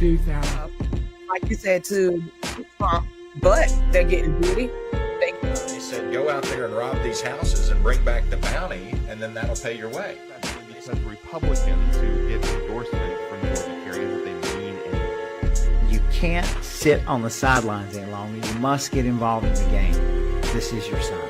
like you said, to Trump, but they're getting beauty. He said, go out there and rob these houses and bring back the bounty, and then that'll pay your way. Because Republicans who get endorsement from Georgia carry that they mean anything. You can't sit on the sidelines any longer. You must get involved in the game. This is your sign.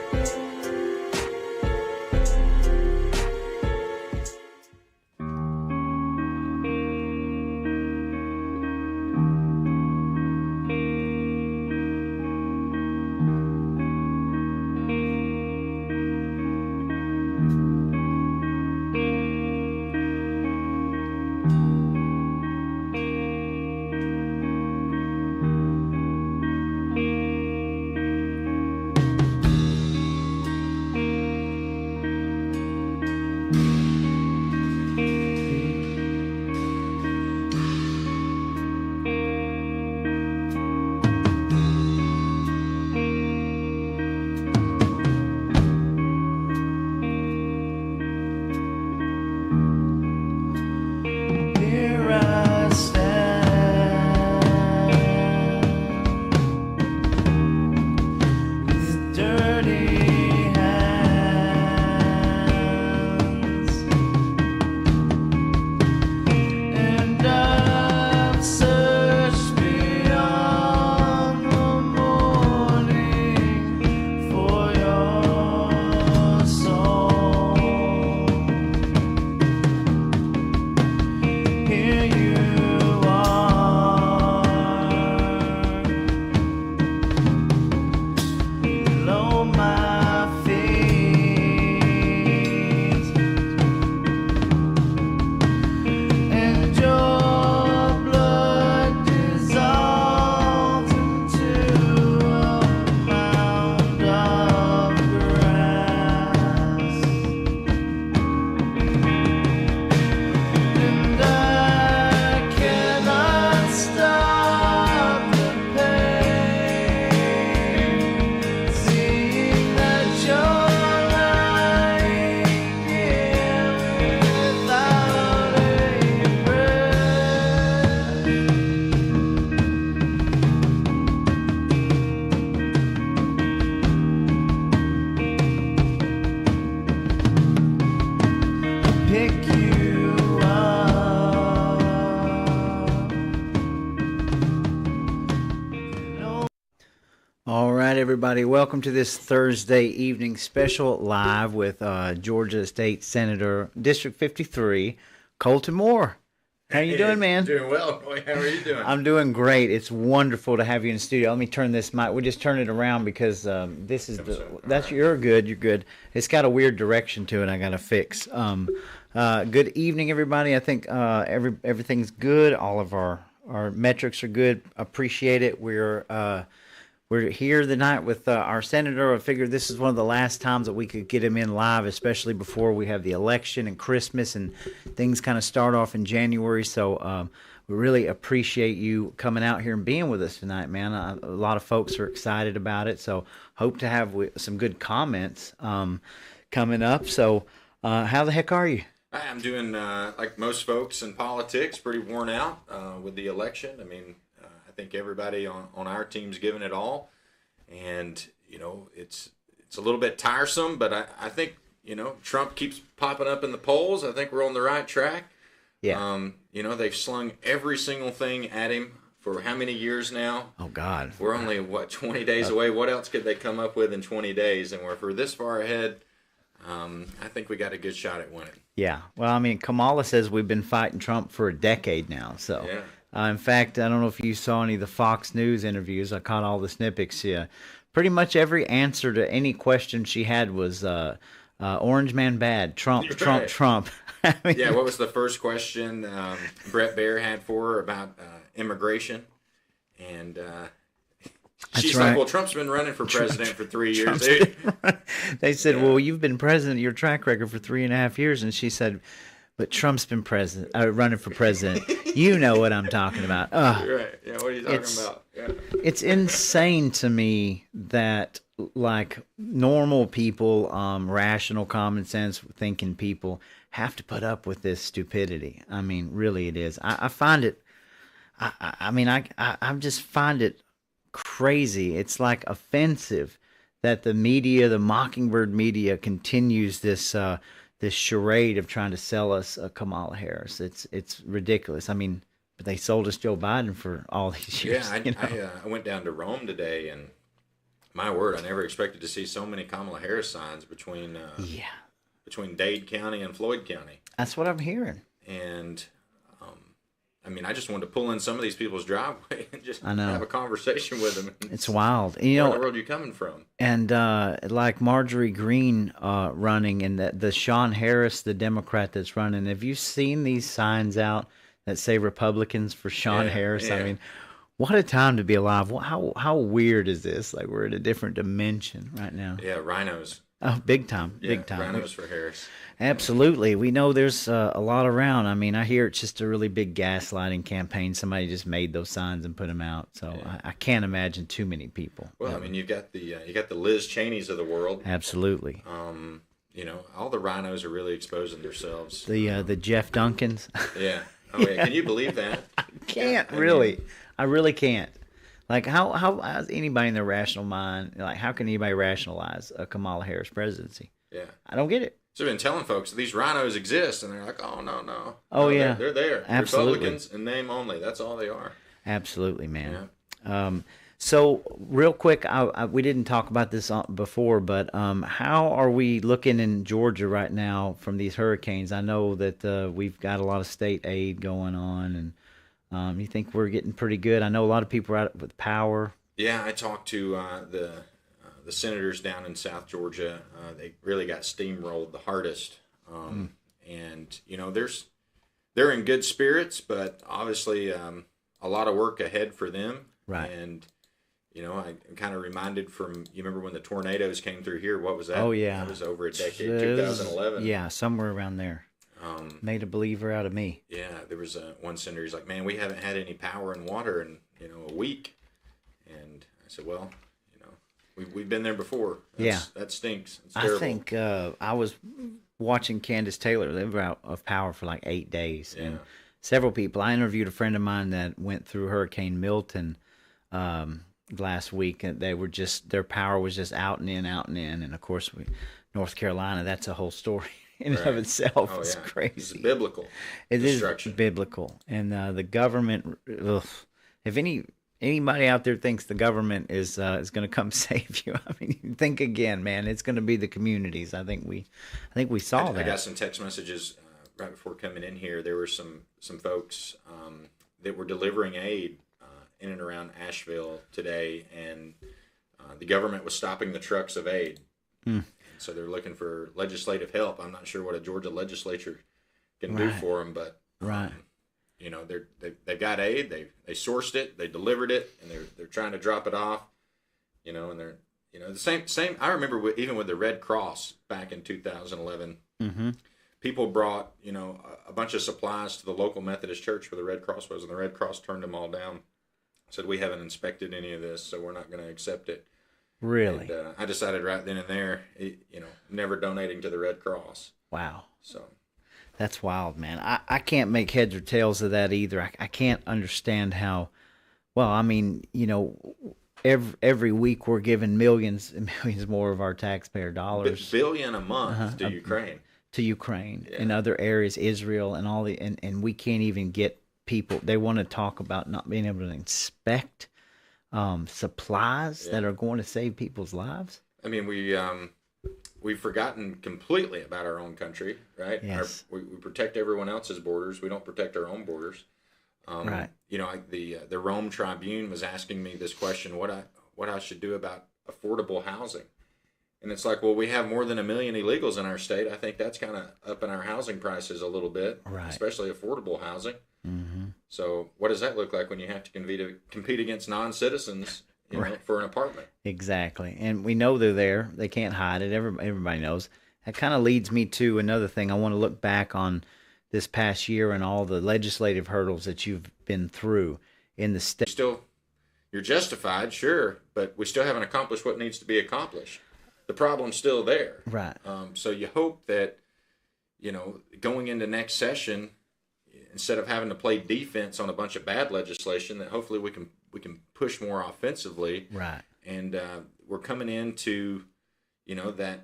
Everybody, welcome to this Thursday evening special live with Georgia State Senator District 53, Colton Moore. How you doing, man? Doing well. How are you doing? I'm doing great. It's wonderful to have you in the studio. Let me turn this mic. We just turn it around because this is you're good. You're good. It's got a weird direction to it. I got to fix. Good evening, everybody. I think everything's good. All of our metrics are good. Appreciate it. We're here tonight with our senator. I figured this is one of the last times that we could get him in live, especially before we have the election and Christmas and things kind of start off in January. So we really appreciate you coming out here and being with us tonight, man. A lot of folks are excited about it. So hope to have some good comments coming up. So how the heck are you? I'm doing like most folks in politics, pretty worn out with the election. I mean, I think everybody on our team's giving it all, and it's a little bit tiresome, but I think Trump keeps popping up in the polls. I think we're on the right track. Yeah. They've slung every single thing at him for how many years now? Oh God. We're only 20 days away. What else could they come up with in 20 days? And if we're this far ahead, I think we got a good shot at winning. Yeah. Well, I mean, Kamala says we've been fighting Trump for a decade now. So. Yeah. In fact, I don't know if you saw any of the Fox News interviews. I caught all the snippets. Yeah, pretty much every answer to any question she had was Orange Man bad, Trump, You're Trump, right. Trump. I mean, Yeah, what was the first question Brett Baer had for her about immigration? And she's right. like, well, Trump's been running for president for 3 years. They said, Yeah. well, you've been president, your track record for 3.5 years. And she said, but Trump's been running for president. You know what I'm talking about. Right. Yeah, what are you talking about? Yeah. It's insane to me that, like, normal people, rational, common sense thinking people have to put up with this stupidity. I mean, really it is. I find it I mean, I just find it crazy. It's like offensive that the media, the Mockingbird media, continues this charade of trying to sell us Kamala Harris. It's ridiculous. I mean, but they sold us Joe Biden for all these years. Yeah, I went down to Rome today, and my word, I never expected to see so many Kamala Harris signs between Dade County and Floyd County. That's what I'm hearing. And I mean, I just wanted to pull in some of these people's driveway and just I know. have a conversation with them. It's wild. And, Where in the world are you coming from? And like Marjorie Greene running, and the Sean Harris, the Democrat that's running. Have you seen these signs out that say Republicans for Sean Harris? Yeah. I mean, what a time to be alive. How weird is this? Like, we're in a different dimension right now. Yeah, rhinos. Oh, big time. Yeah, Big time. rhinos for Harris. Absolutely. We know there's a lot around. I mean, I hear it's just a really big gaslighting campaign. Somebody just made those signs and put them out. So I can't imagine too many people. Well, I mean, you got the Liz Cheneys of the world. Absolutely. You know, all the rhinos are really exposing themselves. The Jeff Duncans. Yeah. Oh yeah. Can you believe that? Can't really. I really can't. Like, how has anybody in their rational mind, like, how can anybody rationalize a Kamala Harris presidency? Yeah. I don't get it. So I've been telling folks these rhinos exist, and they're like, "Oh no." Oh no, yeah, they're there. Absolutely. Republicans in name only. That's all they are. Absolutely, man. Yeah. So real quick, we didn't talk about this before, but how are we looking in Georgia right now from these hurricanes? I know that we've got a lot of state aid going on, and you think we're getting pretty good. I know a lot of people are out with power. Yeah, I talked to the senators down in South Georgia. They really got steamrolled the hardest, and you know they're in good spirits, but obviously a lot of work ahead for them. Right. And you know, I'm kind of reminded from, you remember when the tornadoes came through here? What was that? Oh yeah, that was over a decade, 2011. Yeah, somewhere around there. Made a believer out of me. Yeah, there was one senator. He's like, "Man, we haven't had any power and water in a week." And I said, "Well, we've been there before. That stinks. It's terrible." I think I was watching Candace Taylor. They were out of power for like 8 days, and several people. I interviewed a friend of mine that went through Hurricane Milton last week, and they were their power was just out and in, and of course, North Carolina. That's a whole story in and of itself. Oh, it's crazy. It's biblical. It is destruction. biblical, and the government. Ugh, if anybody out there thinks the government is going to come save you, I mean, think again, man. It's going to be the communities. I think we saw that. I got some text messages right before coming in here. There were some folks that were delivering aid in and around Asheville today, and the government was stopping the trucks of aid. And so they're looking for legislative help. I'm not sure what a Georgia legislature can do for them, but you know, they've got aid. They sourced it, they delivered it, and they're trying to drop it off. You know, and they're the same. I remember even with the Red Cross back in 2011, people brought a bunch of supplies to the local Methodist church where the Red Cross was, and the Red Cross turned them all down. Said, "We haven't inspected any of this, so we're not going to accept it." Really? And I decided right then and there, never donating to the Red Cross. Wow. So that's wild, man. I can't make heads or tails of that either. I can't understand how. Well, I mean, every week we're giving millions and millions more of our taxpayer dollars. $1 billion a month to Ukraine. To Ukraine and other areas, Israel and all and we can't even get people. They want to talk about not being able to inspect supplies that are going to save people's lives. I mean, we've forgotten completely about our own country, right? Yes. We protect everyone else's borders. We don't protect our own borders. Right. The Rome Tribune was asking me this question: what I should do about affordable housing. And it's like, well, we have more than 1 million illegals in our state. I think that's kind of upping our housing prices a little bit, especially affordable housing. Mm-hmm. So what does that look like when you have to compete against non-citizens for an apartment? Exactly. And we know they're there. They can't hide it. Everybody knows. That kind of leads me to another thing. I want to look back on this past year and all the legislative hurdles that you've been through in the state. You're justified, sure, but we still haven't accomplished what needs to be accomplished. The problem's still there. Right. So you hope that, going into next session, instead of having to play defense on a bunch of bad legislation, that hopefully we can push more offensively. Right. And we're coming into, that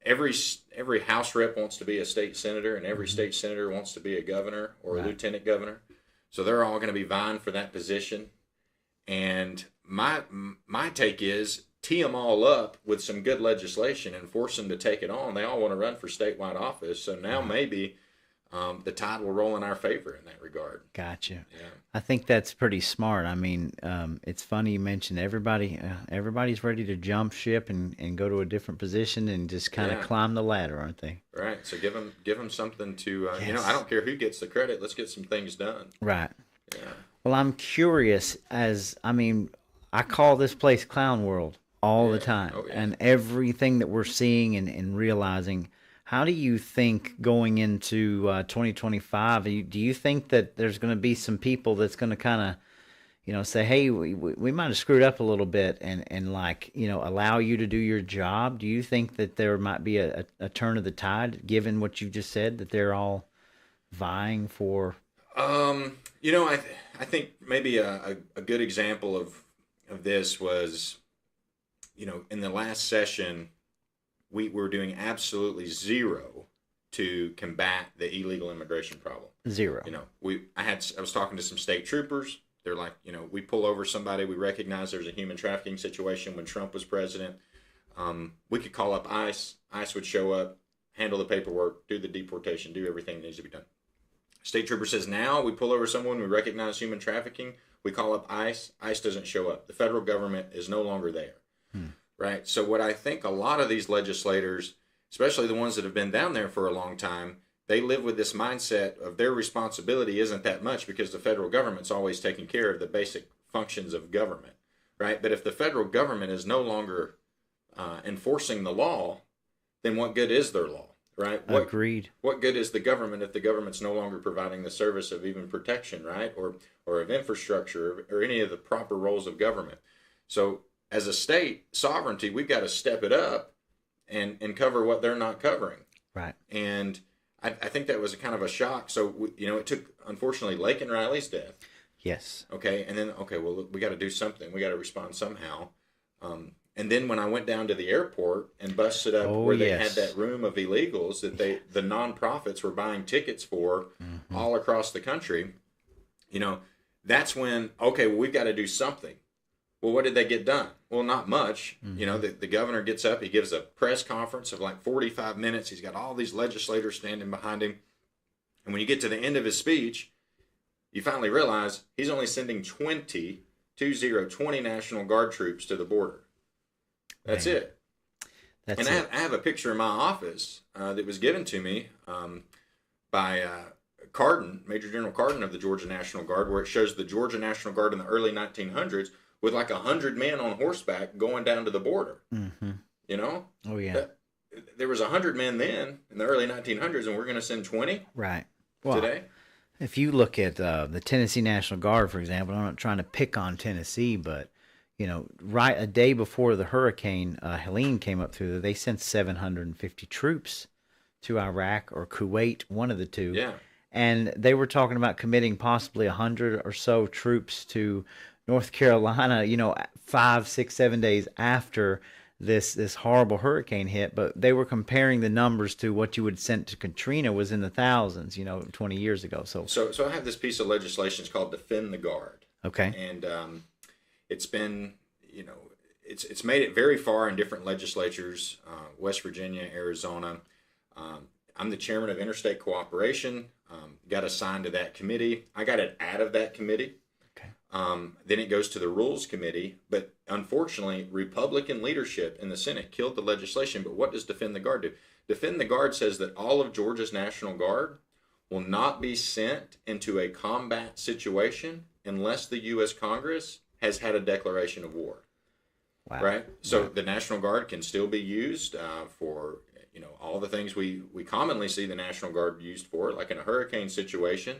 every House rep wants to be a state senator, and every state senator wants to be a governor or a lieutenant governor. So they're all going to be vying for that position. And my take is tee them all up with some good legislation and force them to take it on. They all want to run for statewide office. So now maybe the tide will roll in our favor in that regard. Gotcha. Yeah. I think that's pretty smart. I mean, it's funny you mentioned everybody's ready to jump ship and go to a different position and just kind of climb the ladder, aren't they? Right. So give them something to, Yes. I don't care who gets the credit. Let's get some things done. Right. Yeah. Well, I'm curious I call this place Clown World all the time. Oh, yeah. And everything that we're seeing and realizing. How do you think going into 2025, do you think that there's going to be some people that's going to kind of, say, hey, we might have screwed up a little bit and allow you to do your job? Do you think that there might be a turn of the tide, given what you just said, that they're all vying for? I think maybe a good example of this was, in the last session, we were doing absolutely zero to combat the illegal immigration problem. Zero. I was talking to some state troopers. They're like, we pull over somebody, we recognize there's a human trafficking situation. When Trump was president, we could call up ICE. ICE would show up, handle the paperwork, do the deportation, do everything that needs to be done. State trooper says now we pull over someone, we recognize human trafficking, we call up ICE. ICE doesn't show up. The federal government is no longer there. Right. So what I think a lot of these legislators, especially the ones that have been down there for a long time, they live with this mindset of their responsibility isn't that much because the federal government's always taking care of the basic functions of government. Right. But if the federal government is no longer enforcing the law, then what good is their law? Right. Agreed. What good is the government if the government's no longer providing the service of even protection, right? Or of infrastructure or any of the proper roles of government. So as a state sovereignty, we've got to step it up and cover what they're not covering. Right. And I think that was a kind of a shock. So, it took, unfortunately, Laken Riley's death. Yes. Okay. And then, well, we got to do something. We got to respond somehow. And then when I went down to the airport and busted up where they had that room of illegals that the nonprofits were buying tickets for all across the country, that's when, we've got to do something. Well, what did they get done? Well, not much. The governor gets up, he gives a press conference of like 45 minutes. He's got all these legislators standing behind him. And when you get to the end of his speech, you finally realize he's only sending 20 National Guard troops to the border. That's it. I have a picture in my office that was given to me by Carden, Major General Carden of the Georgia National Guard, where it shows the Georgia National Guard in the early 1900s with like 100 men on horseback going down to the border. Oh, yeah. There was 100 men then in the early 1900s, and we're going to send 20 right. Today. If you look at the Tennessee National Guard, for example, I'm not trying to pick on Tennessee, but right a day before the hurricane Helene came up through there, they sent 750 troops to Iraq or Kuwait, one of the two. Yeah. And they were talking about committing possibly 100 or so troops to North Carolina, 5, 6, 7 days after this horrible hurricane hit. But they were comparing the numbers to what you would send to Katrina was in the thousands, 20 years ago. So I have this piece of legislation. It's called Defend the Guard. Okay. And it's been, it's made it very far in different legislatures, West Virginia, Arizona. I'm the chairman of Interstate Cooperation, got assigned to that committee. I got it out of that committee. Okay. Then it goes to the Rules Committee. But unfortunately, Republican leadership in the Senate killed the legislation. But what does Defend the Guard do? Defend the Guard says that all of Georgia's National Guard will not be sent into a combat situation unless the U.S. Congress has had a declaration of war. Wow. Right? So the National Guard can still be used for, all the things we commonly see the National Guard used for, like in a hurricane situation,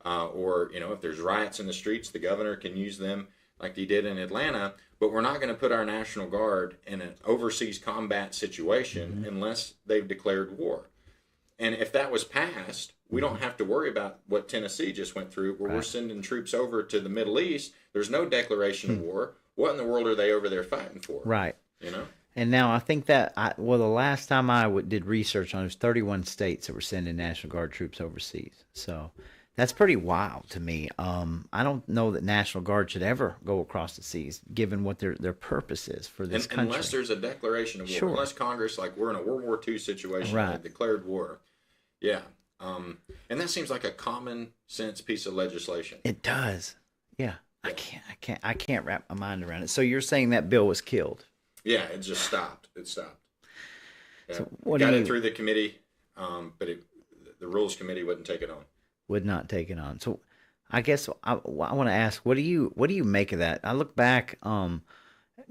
or, if there's riots in the streets, the governor can use them like he did in Atlanta. But we're not going to put our National Guard in an overseas combat situation unless they've declared war. And if that was passed, We don't have to worry about what Tennessee just went through, where we're sending troops over to the Middle East. There's no declaration of war. What in the world are they over there fighting for? Right. You know? And now I think that, the last time I did research on it was 31 states that were sending National Guard troops overseas. So that's pretty wild to me. I don't know that National Guard should ever go across the seas, given what their purpose is for this country. Unless there's a declaration of war. Unless Congress, like we're in a World War II situation, like declared war. Yeah. And that seems like a common sense piece of legislation. It does. Yeah. I can't wrap my mind around it. So you're saying that bill was killed? Yeah, it just stopped. It stopped. Yeah. So what got it through the committee, but the Rules Committee wouldn't take it on. Would not take it on. So I guess I want to ask, what do you make of that? I look back,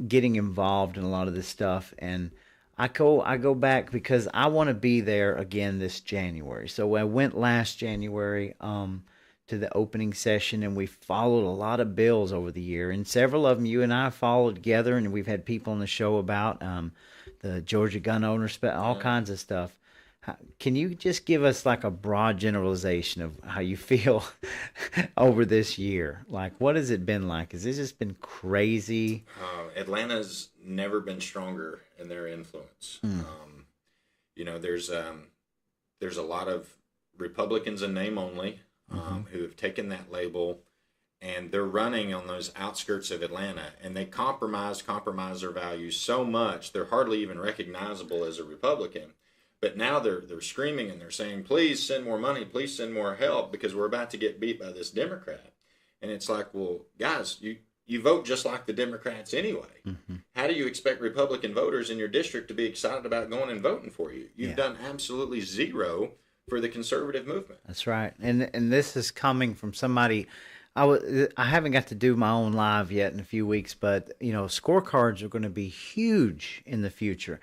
getting involved in a lot of this stuff, and I go back because I want to be there again this January. So I went last January to the opening session, and we followed a lot of bills over the year, and several of them you and I followed together, and we've had people on the show about the Georgia gun owners, all kinds of stuff. Can you just give us like a broad generalization of how you feel over this year? Like, what has it been like? Has this just been crazy? Atlanta's never been stronger in their influence. You know, there's a lot of Republicans in name only who have taken that label, and they're running on those outskirts of Atlanta, and they compromise their values so much they're hardly even recognizable as a Republican. But now they're screaming and they're saying, please send more money, please send more help, because we're about to get beat by this Democrat. And it's like, well, guys, you vote just like the Democrats anyway. How do you expect Republican voters in your district to be excited about going and voting for you? You've done absolutely zero for the conservative movement. That's right. And this is coming from somebody. I haven't got to do my own live yet in a few weeks, but you know, scorecards are going to be huge in the future.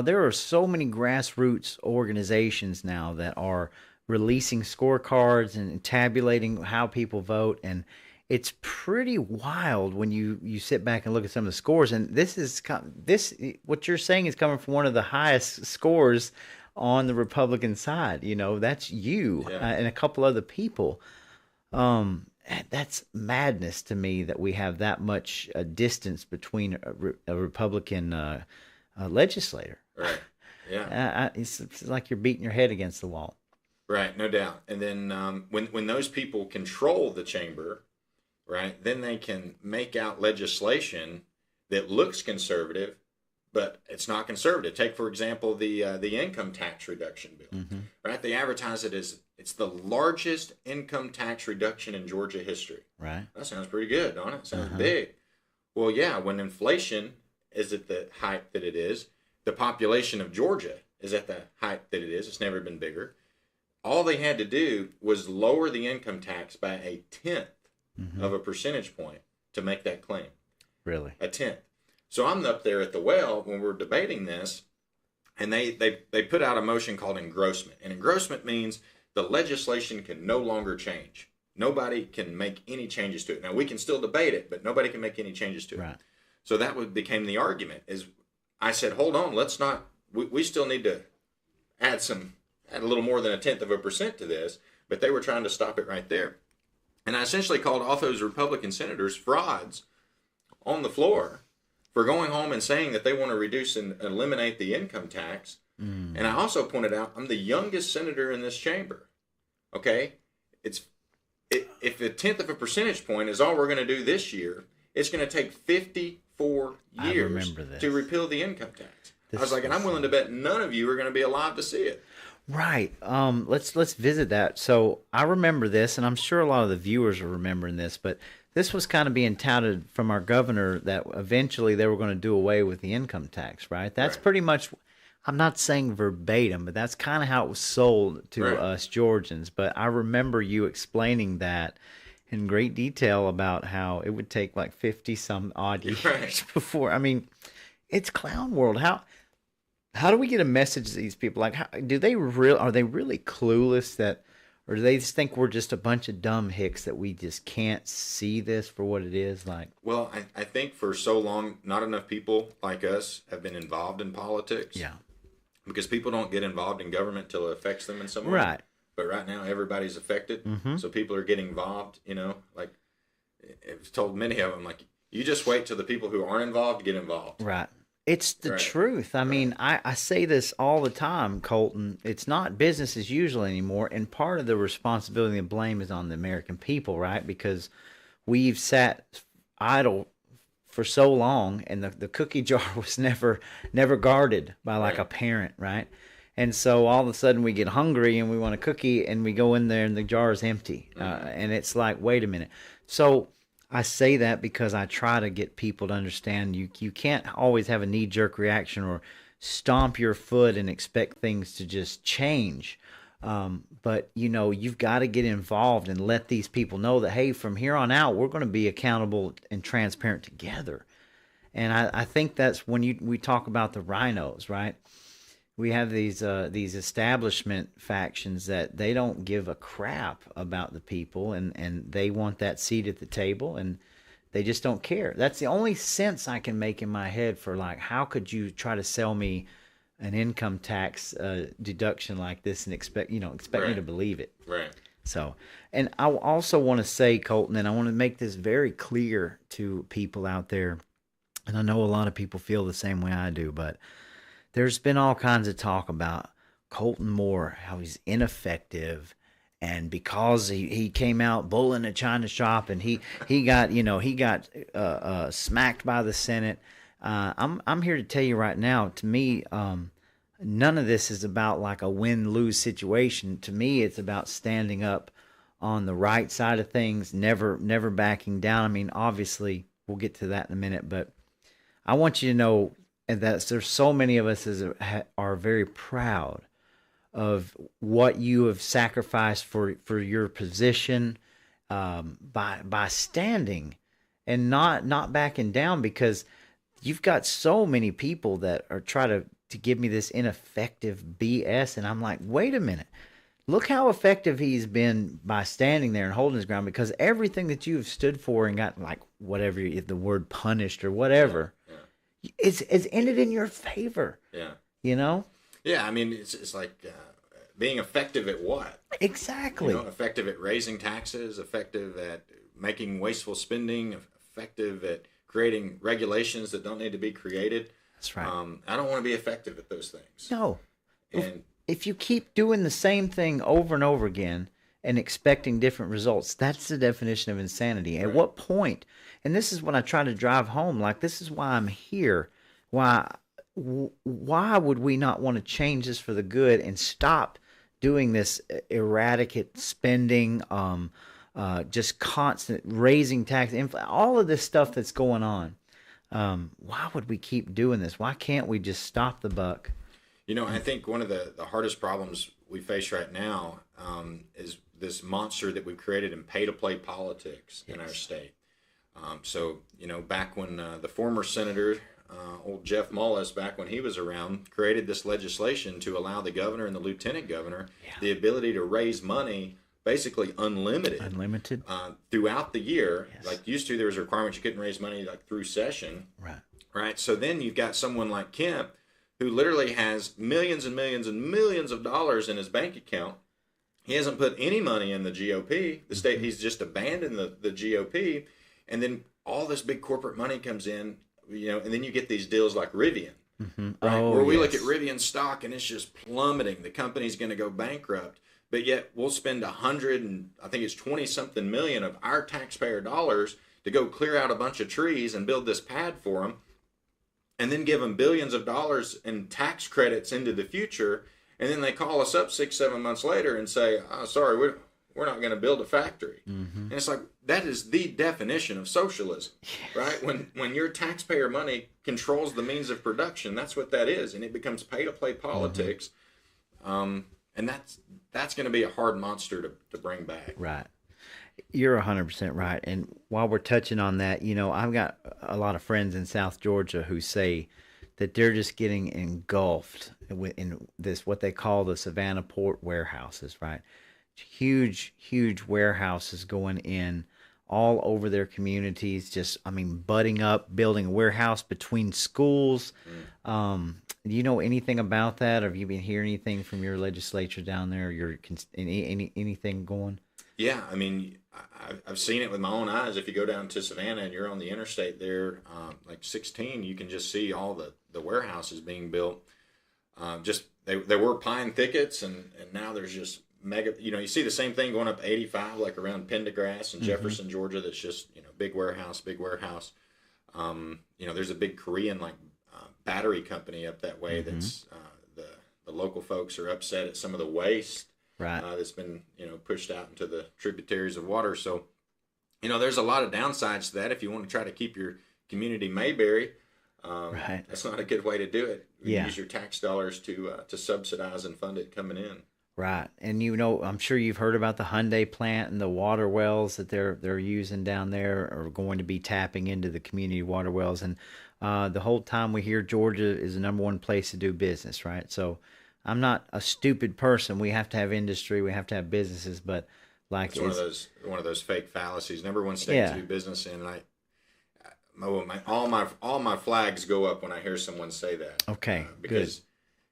There are so many grassroots organizations now that are releasing scorecards and tabulating how people vote, and it's pretty wild when you sit back and look at some of the scores. And this what you're saying is coming from one of the highest scores on the Republican side. You know, that's you and a couple other people. That's madness to me that we have that much distance between a Republican legislator. Right. Yeah. It's like you're beating your head against the wall. Right. No doubt. And then when those people control the chamber, right, then they can make out legislation that looks conservative, but it's not conservative. Take, for example, the income tax reduction bill. Right. They advertise it as it's the largest income tax reduction in Georgia history. Right. That sounds pretty good, don't it? Sounds big. Well, yeah, when inflation is at the height that it is, the population of Georgia is at the height that it is. It's never been bigger. All they had to do was lower the income tax by 1/10 of a percentage point to make that claim. Really? 1/10. So I'm up there at the well when we're debating this, and they put out a motion called engrossment. And engrossment means the legislation can no longer change. Nobody can make any changes to it. Now, we can still debate it, but nobody can make any changes to it. Right. So that became the argument. Is I said, hold on, let's not. We still need to add a little more than 0.1% to this, but they were trying to stop it right there. And I essentially called off those Republican senators frauds on the floor for going home and saying that they want to reduce and eliminate the income tax. And I also pointed out I'm the youngest senator in this chamber. Okay, if 1/10 of a percentage point is all we're going to do this year, it's going to take 54 years to repeal the income tax. I was like, and I'm willing to bet none of you are going to be alive to see it. Right. Let's visit that. So I remember this, and I'm sure a lot of the viewers are remembering this, but this was kind of being touted from our governor that eventually they were going to do away with the income tax, right? That's pretty much, I'm not saying verbatim, but that's kind of how it was sold to us Georgians. But I remember you explaining that in great detail about how it would take like 50 some odd years before. I mean, it's clown world. How do we get a message to these people? Like, are they really clueless that, or do they just think we're just a bunch of dumb hicks that we just can't see this for what it is? Like, well, I think for so long, not enough people like us have been involved in politics. Yeah. Because people don't get involved in government till it affects them in some way. Right. but right now everybody's affected. So people are getting involved, like I've told many of them, like, you just wait till the people who aren't involved get involved. Right. It's the truth. I mean, I say this all the time, Colton. It's not business as usual anymore. And part of the responsibility and blame is on the American people, right? Because we've sat idle for so long, and the cookie jar was never guarded by like a parent, right? And so all of a sudden we get hungry and we want a cookie, and we go in there and the jar is empty. And it's like, wait a minute. So I say that because I try to get people to understand you can't always have a knee-jerk reaction or stomp your foot and expect things to just change. But, you've got to get involved and let these people know that, hey, from here on out, we're going to be accountable and transparent together. And I think that's when we talk about the rhinos, right? We have these establishment factions that they don't give a crap about the people, and they want that seat at the table, and they just don't care. That's the only sense I can make in my head for, like, how could you try to sell me an income tax deduction like this and expect me to believe it? Right. So, and I also want to say, Colton, and I want to make this very clear to people out there, and I know a lot of people feel the same way I do, but there's been all kinds of talk about Colton Moore, how he's ineffective, and because he came out bulling a China shop, and he got smacked by the Senate. I'm here to tell you right now. To me, none of this is about like a win-lose situation. To me, it's about standing up on the right side of things, never backing down. I mean, obviously, we'll get to that in a minute, but I want you to know that there's so many of us are very proud of what you have sacrificed for your position, by standing and not backing down, because you've got so many people that are trying to give me this ineffective BS, and I'm like, wait a minute. Look how effective he's been by standing there and holding his ground, because everything that you have stood for and got, like, whatever, the word punished or whatever, it's ended in your favor. Yeah. Yeah, I mean, it's like being effective at what? Exactly. Effective at raising taxes, effective at making wasteful spending, effective at creating regulations that don't need to be created. That's right. I don't want to be effective at those things. No. And if you keep doing the same thing over and over again and expecting different results, that's the definition of insanity. At what point, and this is what I try to drive home, like, this is why I'm here. Why would we not want to change this for the good and stop doing this erratic spending, just constant raising tax, all of this stuff that's going on? Why would we keep doing this? Why can't we just stop the buck? I think one of the hardest problems we face right now is this monster that we've created in pay-to-play politics in our state. So, back when the former senator, old Jeff Mullis, back when he was around, created this legislation to allow the governor and the lieutenant governor the ability to raise money basically unlimited throughout the year. Like, used to, there was a requirement you couldn't raise money like through session. Right. So then you've got someone like Kemp, who literally has millions and millions and millions of dollars in his bank account. He hasn't put any money in the GOP. The state, he's just abandoned the GOP. And then all this big corporate money comes in, and then you get these deals like Rivian, right? Where we look at Rivian stock and it's just plummeting. The company's going to go bankrupt. But yet we'll spend I think it's 20 something million of our taxpayer dollars to go clear out a bunch of trees and build this pad for them, and then give them billions of dollars in tax credits into the future. And then they call us up 6-7 months later and say, "Oh, sorry, we're not going to build a factory." And it's like, that is the definition of socialism, right? When your taxpayer money controls the means of production, that's what that is, and it becomes pay-to-play politics. And that's going to be a hard monster to bring back. Right. You're 100% right. And while we're touching on that, I've got a lot of friends in South Georgia who say that they're just getting engulfed in this, what they call the Savannah Port warehouses, right? Huge warehouses going in all over their communities, just, butting up, building a warehouse between schools, Do you know anything about that? Have you been hearing anything from your legislature down there? Anything going? Yeah, I mean, I've seen it with my own eyes. If you go down to Savannah and you're on the interstate there, like 16, you can just see all the warehouses being built. Just there were pine thickets, and now there's just mega. You see the same thing going up 85, like around Pendergrass and Jefferson, Georgia. That's just big warehouse, big warehouse. There's a big Korean battery company up that way. That's the local folks are upset at some of the waste. Right. That's been pushed out into the tributaries of water. So, there's a lot of downsides to that. If you want to try to keep your community Mayberry, right, that's not a good way to do it. Yeah. Use your tax dollars to subsidize and fund it coming in. Right. And I'm sure you've heard about the Hyundai plant and the water wells that they're using down there are going to be tapping into the community water wells. And the whole time we hear Georgia is the number one place to do business, right? So I'm not a stupid person. We have to have industry, we have to have businesses, but it's one of those fake fallacies. Number one state to do business in. And all my flags go up when I hear someone say that. Okay, because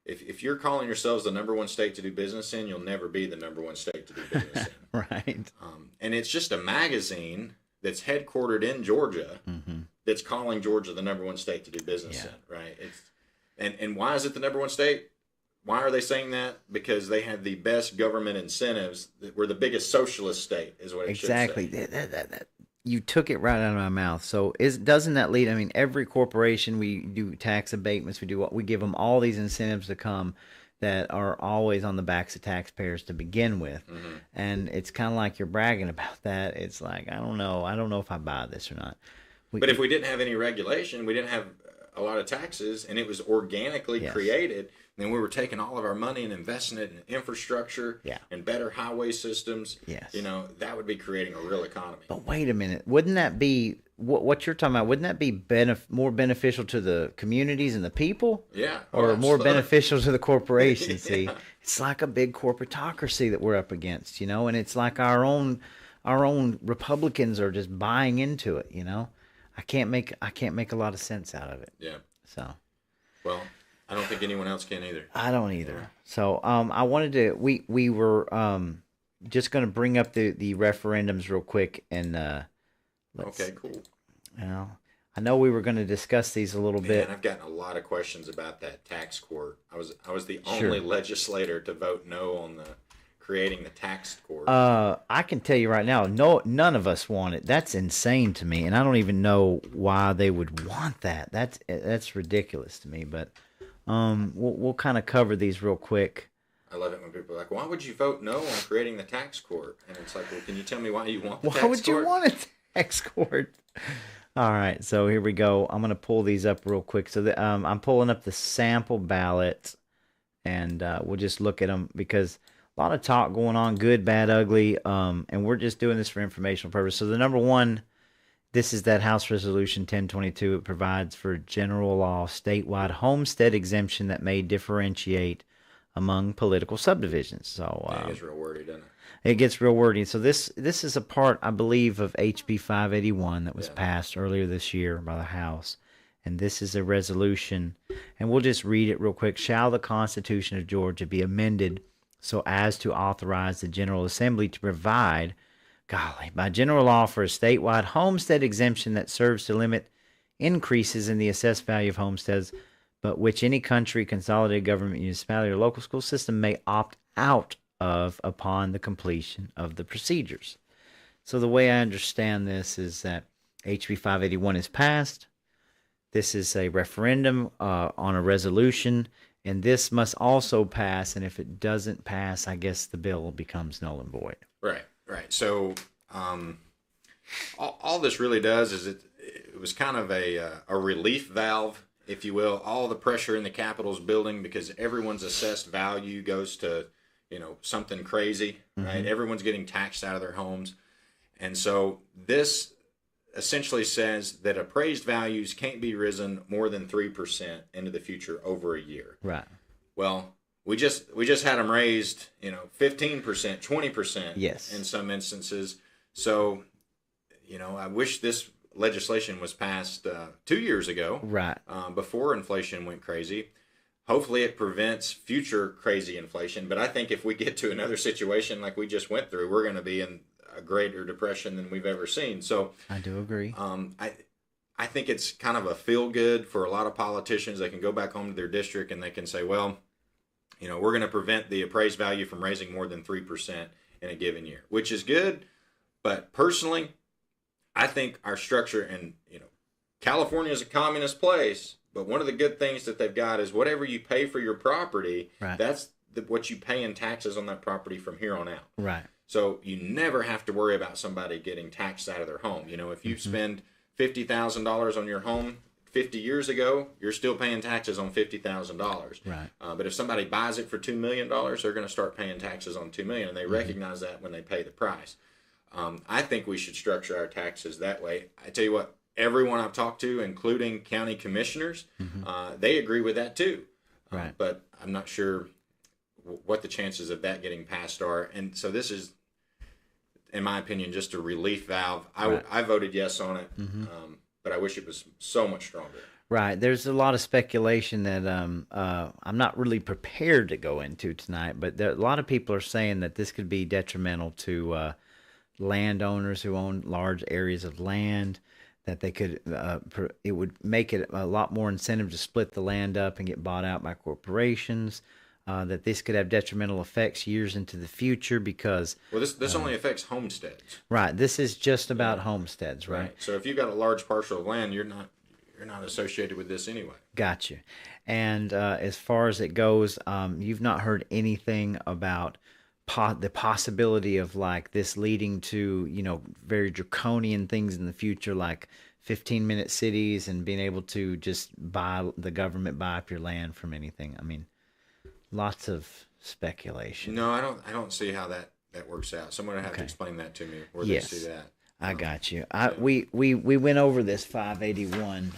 if you're calling yourselves the number one state to do business in, you'll never be the number one state to do business in. Right. And it's just a magazine that's headquartered in Georgia that's calling Georgia the number one state to do business in. Right. And why is it the number one state? Why are they saying that? Because they have the best government incentives. We're the biggest socialist state, is what it should say. Exactly. You took it right out of my mouth. So doesn't that lead? I mean, every corporation, we do tax abatements. We give them all these incentives to come that are always on the backs of taxpayers to begin with. And it's kind of like you're bragging about that. It's like, I don't know if I buy this or not. But if we didn't have any regulation, we didn't have a lot of taxes, and it was organically created, then we were taking all of our money and investing it in infrastructure and better highway systems. Yes. That would be creating a real economy. But wait a minute. Wouldn't that be what you're talking about? Wouldn't that be more beneficial to the communities and the people? Yeah. Or more beneficial to the corporations? See, it's like a big corporatocracy that we're up against, and it's like our own Republicans are just buying into it, I can't make a lot of sense out of it. Yeah. So. Well, I don't think anyone else can either. I don't either. So I wanted to. We were just going to bring up the referendums real quick and. Okay. Cool. I know we were going to discuss these a little bit. I've gotten a lot of questions about that tax court. I was the only legislator to vote no on the creating the tax court. I can tell you right now, none of us want it. That's insane to me, and I don't even know why they would want that. That's ridiculous to me. But we'll kind of cover these real quick. I love it when people are like, "Why would you vote no on creating the tax court?" And it's like, "Well, can you tell me why you want the tax court?" Why would you want a tax court? All right, so here we go. I'm gonna pull these up real quick. So I'm pulling up the sample ballots, and we'll just look at them because a lot of talk going on, good, bad, ugly, and we're just doing this for informational purposes. So the number one, this is that House Resolution 1022. It provides for general law statewide homestead exemption that may differentiate among political subdivisions. So it gets real wordy, doesn't it? It gets real wordy. So this is a part, I believe, of HB 581 that was passed earlier this year by the House. And this is a resolution, and we'll just read it real quick. Shall the Constitution of Georgia be amended so as to authorize the General Assembly to provide, by general law for a statewide homestead exemption that serves to limit increases in the assessed value of homesteads, but which any country, consolidated government, municipality, or local school system may opt out of upon the completion of the procedures. So the way I understand this is that HB 581 is passed. This is a referendum on a resolution, and this must also pass. And if it doesn't pass, I guess the bill becomes null and void. Right. So all this really does is it was kind of a relief valve, if you will. All the pressure in the Capitol's building because everyone's assessed value goes to something crazy, right? Everyone's getting taxed out of their homes. And so this essentially says that appraised values can't be risen more than 3% into the future over a year. Right. Well, we just had them raised, 15%, 20%. Yes. In some instances. So, I wish this legislation was passed 2 years ago. Right. Before inflation went crazy. hopefully it prevents future crazy inflation. But I think if we get to another situation like we just went through, we're going to be in a greater depression than we've ever seen. So I do agree. I think it's kind of a feel good for a lot of politicians. They can go back home to their district and they can say, well, we're going to prevent the appraised value from raising more than 3% in a given year, which is good. But personally, I think our structure, and California is a communist place, but one of the good things that they've got is whatever you pay for your property, right, that's what you pay in taxes on that property from here on out. Right. So you never have to worry about somebody getting taxed out of their home. If you spend $50,000 on your home 50 years ago, you're still paying taxes on $50,000. Right. But if somebody buys it for $2 million, they're going to start paying taxes on $2 million, and they recognize that when they pay the price. I think we should structure our taxes that way. I tell you what, everyone I've talked to, including county commissioners, they agree with that too. Right. But I'm not sure what the chances of that getting passed are. And so this is, in my opinion, just a relief valve. I voted yes on it, but I wish it was so much stronger. Right. There's a lot of speculation that I'm not really prepared to go into tonight, but a lot of people are saying that this could be detrimental to landowners who own large areas of land, that they could it would make it a lot more incentive to split the land up and get bought out by corporations. That this could have detrimental effects years into the future because... Well, this only affects homesteads. Right. This is just about homesteads, right? So if you've got a large parcel of land, you're not associated with this anyway. Gotcha. And as far as it goes, you've not heard anything about the possibility of like this leading to, very draconian things in the future, like 15-minute cities and being able to just the government buy up your land from anything. I mean... Lots of speculation. No, I don't see how that works out. Someone would have to explain that to me where they see that. I got you. We went over this 581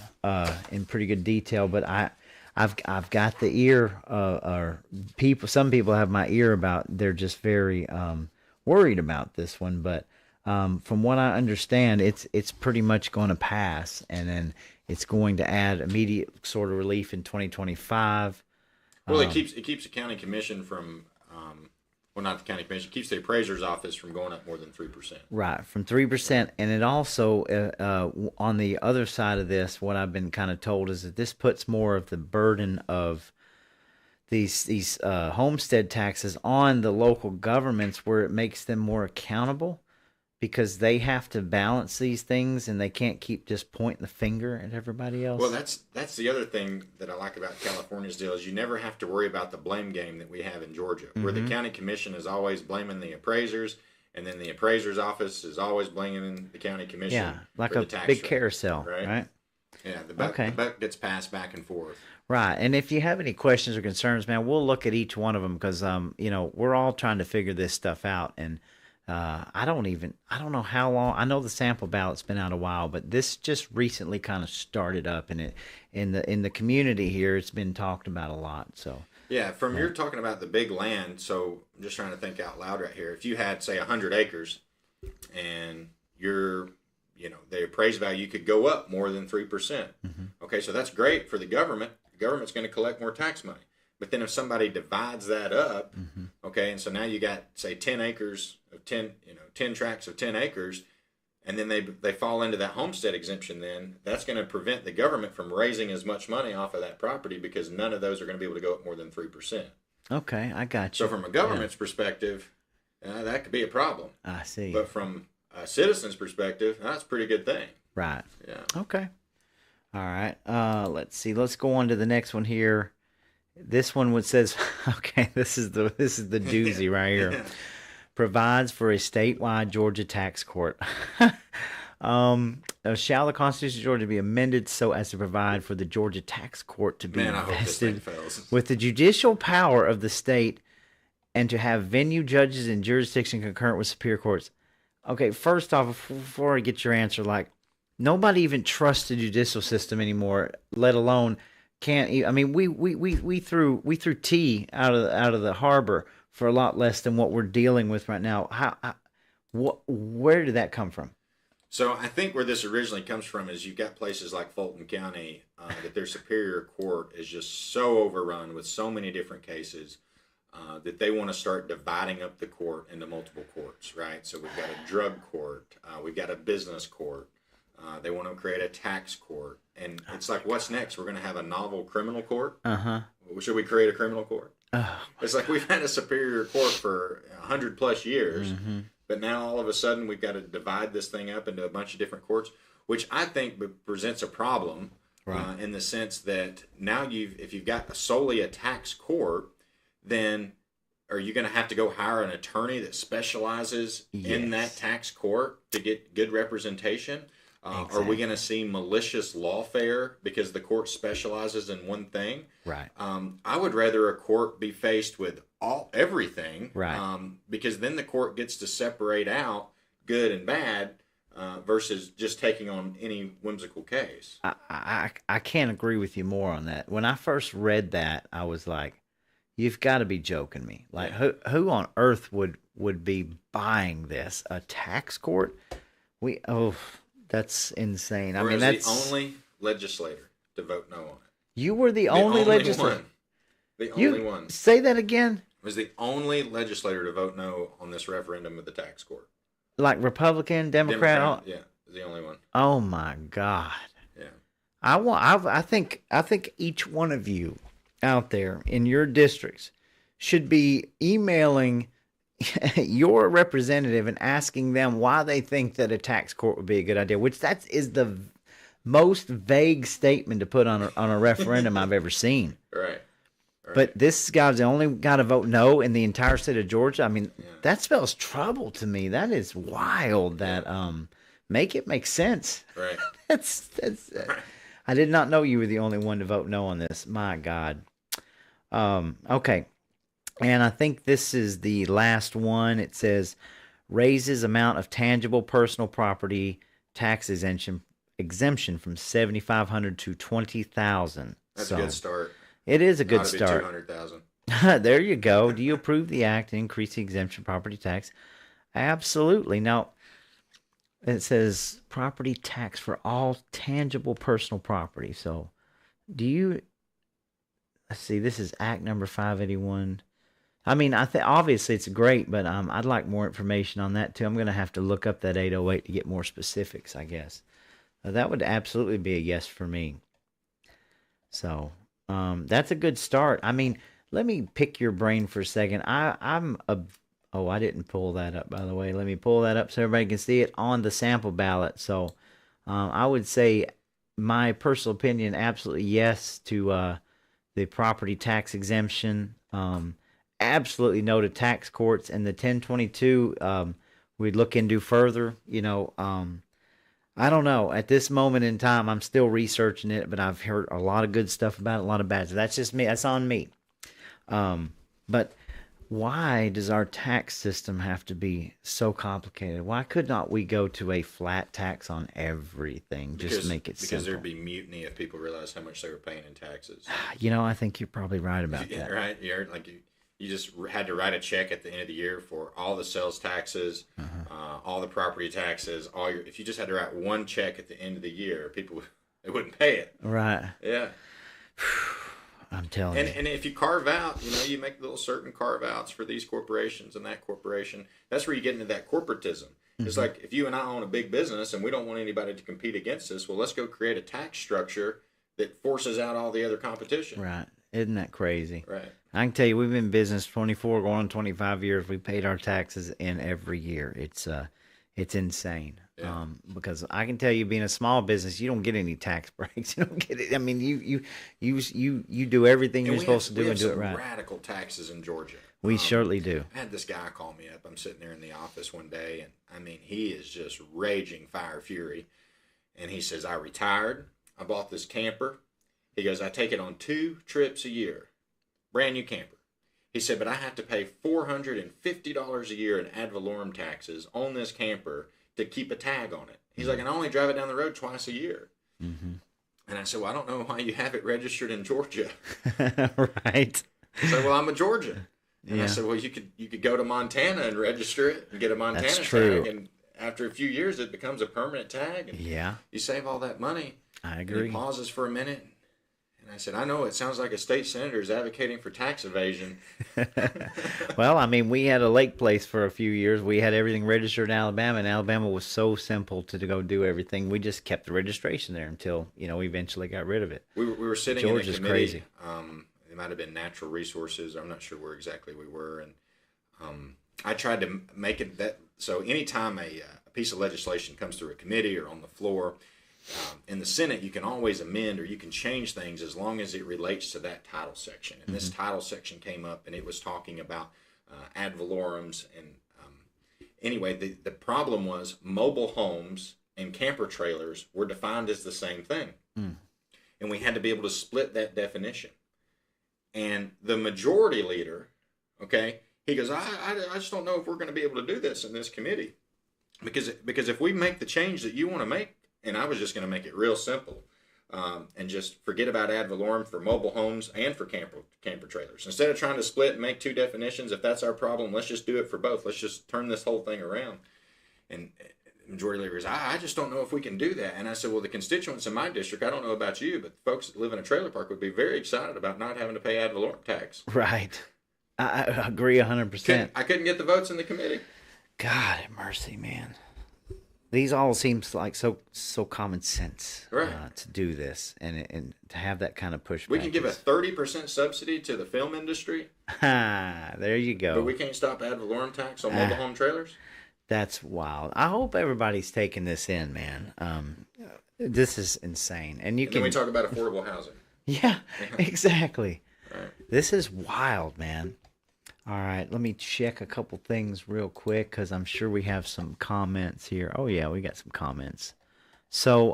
in pretty good detail, but I've got the ear or people. Some people have my ear about. They're just very worried about this one, but from what I understand, it's pretty much going to pass, and then it's going to add immediate sort of relief in 2025. Well, it keeps the county commission from, not the county commission, it keeps the appraiser's office from going up more than 3%. Right, from 3%. And it also, on the other side of this, what I've been kind of told is that this puts more of the burden of these homestead taxes on the local governments, where it makes them more accountable, because they have to balance these things and they can't keep just pointing the finger at everybody else. Well, that's the other thing that I like about California's deal is you never have to worry about the blame game that we have in Georgia, where the county commission is always blaming the appraisers, and then the appraiser's office is always blaming the county commission. Yeah, like for a the tax big rate, carousel, right? Yeah, the buck gets passed back and forth. Right, and if you have any questions or concerns, man, we'll look at each one of them, because we're all trying to figure this stuff out, and I don't know how long. I know the sample ballot's been out a while, but this just recently kind of started up, and in the community here, it's been talked about a lot. So yeah, you're talking about the big land. So I'm just trying to think out loud right here. If you had, say, 100 acres, and the appraised value could go up more than 3%. Okay, so that's great for the government. The government's going to collect more tax money. But then if somebody divides that up, okay, and so now you got, say, 10 acres of 10 tracts of 10 acres, and then they fall into that homestead exemption, then that's going to prevent the government from raising as much money off of that property, because none of those are going to be able to go up more than 3%. Okay, I got you. So from a government's perspective, that could be a problem. I see. But from a citizen's perspective, that's a pretty good thing. Right. Yeah. Okay. All right. Let's see. Let's go on to the next one here. This one says, okay, this is the doozy right here. Yeah. Provides for a statewide Georgia tax court. Shall the Constitution of Georgia be amended so as to provide for the Georgia tax court to be invested with the judicial power of the state, and to have venue judges in jurisdiction concurrent with superior courts? Okay, first off, before I get your answer, like, nobody even trusts the judicial system anymore, let alone can't. I mean, we threw tea out of the harbor for a lot less than what we're dealing with right now. Where did that come from? So I think where this originally comes from is you've got places like Fulton County that their superior court is just so overrun with so many different cases that they want to start dividing up the court into multiple courts, right? So we've got a drug court, we've got a business court, they want to create a tax court, and it's like, what's next? We're going to have a novel criminal court? Should we create a criminal court? It's like we've had a superior court for 100+ years, but now all of a sudden we've got to divide this thing up into a bunch of different courts, which I think presents a problem in the sense that now if you've got solely a tax court, then are you going to have to go hire an attorney that specializes in that tax court to get good representation? Exactly. Are we going to see malicious lawfare because the court specializes in one thing? Right. I would rather a court be faced with everything, right? Because then the court gets to separate out good and bad versus just taking on any whimsical case. I can't agree with you more on that. When I first read that, I was like, "You've got to be joking me! Like, who on earth would be buying this? A tax court? That's insane. I mean, that's the only legislator to vote no on it. You were the only legislator. The only one. Say that again. Was the only legislator to vote no on this referendum of the tax court. Like Republican, Democrat. Yeah, the only one. Oh my God. Yeah. I think each one of you out there in your districts should be emailing your representative and asking them why they think that a tax court would be a good idea, which that is the most vague statement to put on a referendum I've ever seen. Right. But this guy's the only guy to vote no in the entire state of Georgia. I mean, that spells trouble to me. That is wild. That make it make sense. Right. that's right. I did not know you were the only one to vote no on this. My God. Okay. And I think this is the last one. It says raises amount of tangible personal property tax exemption from $7,500 to $20,000. That's a good start. It is a good start. $200,000. There you go. Do you approve the act to increase the exemption property tax? Absolutely. Now, it says property tax for all tangible personal property. So, do you? Let's see. This is Act number 581. I mean, I think obviously it's great, but I'd like more information on that too. I'm going to have to look up that 808 to get more specifics, I guess. That would absolutely be a yes for me. So, that's a good start. I mean, let me pick your brain for a second. I didn't pull that up, by the way. Let me pull that up so everybody can see it on the sample ballot. So, I would say my personal opinion, absolutely yes to the property tax exemption. Absolutely no to tax courts, and the 1022 we'd look into further. I don't know. At this moment in time, I'm still researching it, but I've heard a lot of good stuff about it, a lot of bad. So that's just me. That's on me. But why does our tax system have to be so complicated? Why could not we go to a flat tax on everything? Just make it simple. Because there'd be mutiny if people realized how much they were paying in taxes. I think you're probably right about that. Right? You just had to write a check at the end of the year for all the sales taxes, all the property taxes, if you just had to write one check at the end of the year, people they wouldn't pay it. Right. Yeah. I'm telling you. And if you carve out, you make little certain carve outs for these corporations and that corporation. That's where you get into that corporatism. It's like if you and I own a big business and we don't want anybody to compete against us, well, let's go create a tax structure that forces out all the other competition. Right. Isn't that crazy? Right. I can tell you, we've been in business 24, going on 25 years. We paid our taxes in every year. It's insane. Yeah. Because I can tell you, being a small business, you don't get any tax breaks. You don't get it. I mean, you do everything you're supposed to do and do it right. Radical taxes in Georgia. We surely do. I had this guy call me up. I'm sitting there in the office one day, and I mean, he is just raging fire fury. And he says, I retired. I bought this camper. He goes, I take it on 2 trips a year. Brand new camper. He said, but I have to pay $450 a year in ad valorem taxes on this camper to keep a tag on it. He's like, and I only drive it down the road twice a year. Mm-hmm. And I said, well, I don't know why you have it registered in Georgia. Right. He said, well, I'm a Georgian. And I said, well, you could go to Montana and register it and get a Montana tag and after a few years, it becomes a permanent tag. And Yeah, you save all that money. I And agree. he pauses for a minute. And I said, I know it sounds like a state senator is advocating for tax evasion. Well, I mean, we had a lake place for a few years. We had everything registered in Alabama, and Alabama was so simple to go do everything. We just kept the registration there until, we eventually got rid of it. We were sitting Georgia's in a committee. crazy. It might have been natural resources. I'm not sure where exactly we were. And I tried to make it that so anytime a piece of legislation comes through a committee or on the floor, in the Senate, you can always amend or you can change things as long as it relates to that title section. And this title section came up, and it was talking about ad valorums. And anyway, the problem was mobile homes and camper trailers were defined as the same thing. And we had to be able to split that definition. And the majority leader, okay, he goes, I just don't know if we're going to be able to do this in this committee. Because if we make the change that you want to make, and I was just going to make it real simple, and just forget about ad valorem for mobile homes and for camper trailers. Instead of trying to split and make two definitions, if that's our problem, let's just do it for both. Let's just turn this whole thing around. And the majority leader goes, I just don't know if we can do that. And I said, well, the constituents in my district, I don't know about you, but folks that live in a trailer park would be very excited about not having to pay ad valorem tax. Right. I agree 100%. I couldn't get the votes in the committee. God have mercy, man. These all seems like so common sense, Right. to do this and to have that kind of pushback. We can give a 30% subsidy to the film industry, there you go. but we can't stop ad valorem tax on mobile home trailers. That's wild. I hope everybody's taking this in, man. This is insane, and And then we talk about affordable housing. Yeah, exactly. Right. This is wild, man. All right, let me check a couple things real quick because I'm sure we have some comments here. Oh yeah, we got some comments. So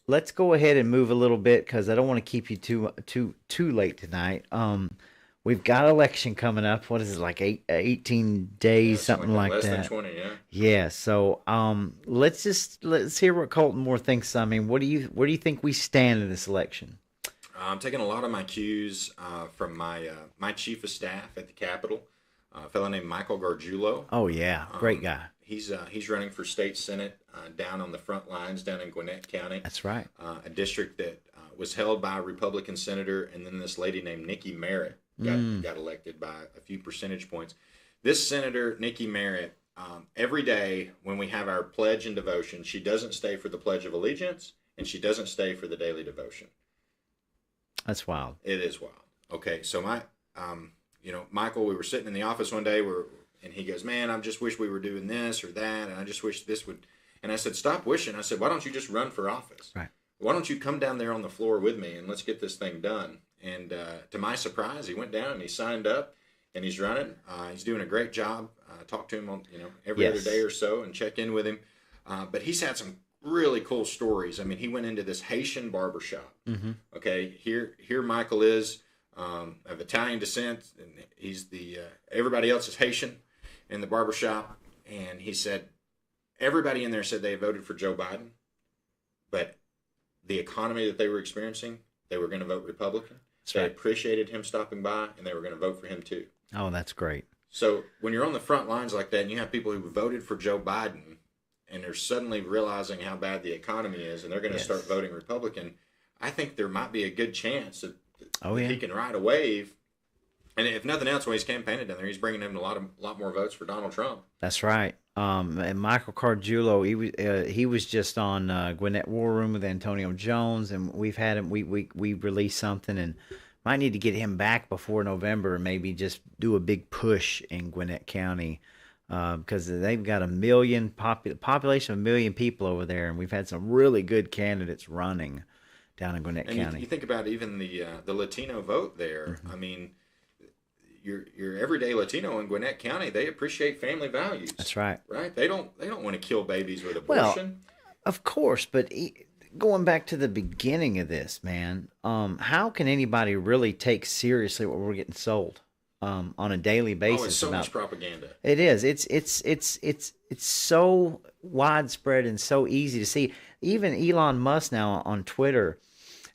let's go ahead and move a little bit because I don't want to keep you too late tonight. We've got election coming up. What is it, like 18 days, something like less that? Less than 20, yeah. Yeah. So let's hear what Colton Moore thinks. I mean, where do you think we stand in this election? I'm taking a lot of my cues from my chief of staff at the Capitol, a fellow named Michael Gargiulo. Oh yeah, great guy. He's running for state senate down on the front lines down in Gwinnett County. That's right. A district that was held by a Republican senator, and then this lady named Nikki Merritt got elected by a few percentage points. This senator, Nikki Merritt, every day when we have our pledge and devotion, she doesn't stay for the Pledge of Allegiance, and she doesn't stay for the daily devotion. That's wild. It is wild. Okay, so Michael, we were sitting in the office one day and he goes, man, I just wish we were doing this or that, and I just wish this would. And I said, stop wishing. I said, why don't you just run for office? Right. Why don't you come down there on the floor with me and let's get this thing done? And to my surprise, he went down and he signed up and he's running. He's doing a great job. I talk to him on every other day or so and check in with him. But he's had some really cool stories. I mean, he went into this Haitian barbershop. Mm-hmm. Okay, here Michael is of Italian descent, and he's everybody else is Haitian in the barbershop. And he said everybody in there said they voted for Joe Biden, but the economy that they were experiencing, they were going to vote Republican. So they appreciated him stopping by, and they were going to vote for him too. Oh, that's great. So when you're on the front lines like that, and you have people who voted for Joe Biden, and they're suddenly realizing how bad the economy is, and they're going to start voting Republican, I think there might be a good chance that he can ride a wave. And if nothing else, when he's campaigning down there, he's bringing in a lot more votes for Donald Trump. That's right. And Michael Gargiulo, he was just on Gwinnett War Room with Antonio Jones, and we've had him. We released something, and might need to get him back before November, and maybe just do a big push in Gwinnett County. Because they've got population of 1 million people over there, and we've had some really good candidates running down in Gwinnett County. You think about even the Latino vote there. Mm-hmm. I mean, your everyday Latino in Gwinnett County, they appreciate family values. That's right. Right? They don't want to kill babies with abortion. Well, of course, but going back to the beginning of this, man, how can anybody really take seriously what we're getting sold? On a daily basis. Oh, it's so much propaganda. It is. It's so widespread and so easy to see. Even Elon Musk now on Twitter,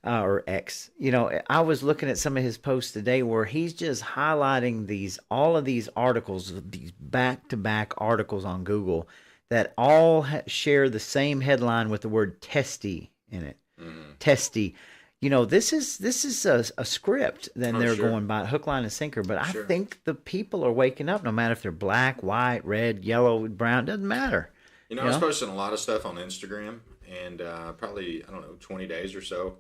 or X. You know, I was looking at some of his posts today where he's just highlighting all of these articles, these back-to-back articles on Google that all share the same headline with the word "testy" in it. Testy. You know, this is a script. Then they're going by hook, line, and sinker. But I think the people are waking up, no matter if they're black, white, red, yellow, brown. Doesn't matter. You know, I was posting a lot of stuff on Instagram, and probably, I don't know, 20 days or so,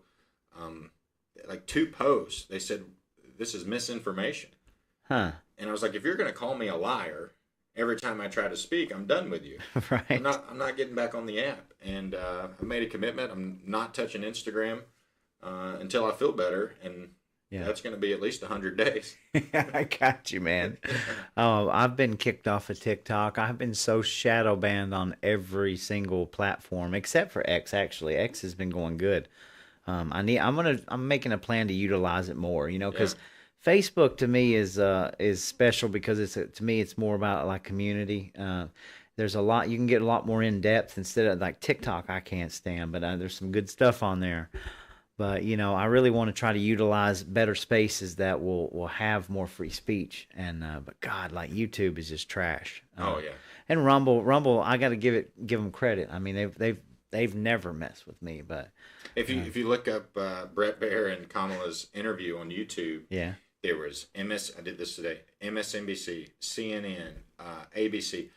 like 2 posts, they said, this is misinformation. Huh. And I was like, if you're going to call me a liar every time I try to speak, I'm done with you. Right. I'm not getting back on the app. And I made a commitment. I'm not touching Instagram until I feel better. And that's going to be at least 100 days. I got you, man. Oh, I've been kicked off of TikTok. I've been so shadow banned on every single platform except for X. Actually, X has been going good. I'm making a plan to utilize it more. You know, because Facebook to me is special because to me it's more about like community. There's a lot you can get a lot more in depth instead of like TikTok. I can't stand, but there's some good stuff on there. But, you know, I really want to try to utilize better spaces that will have more free speech. And but God, like YouTube is just trash. And Rumble, I got to give them credit. I mean, they've never messed with me. But if you look up Brett Baer and Kamala's interview on YouTube, there was I did this today, MSNBC, CNN, ABC.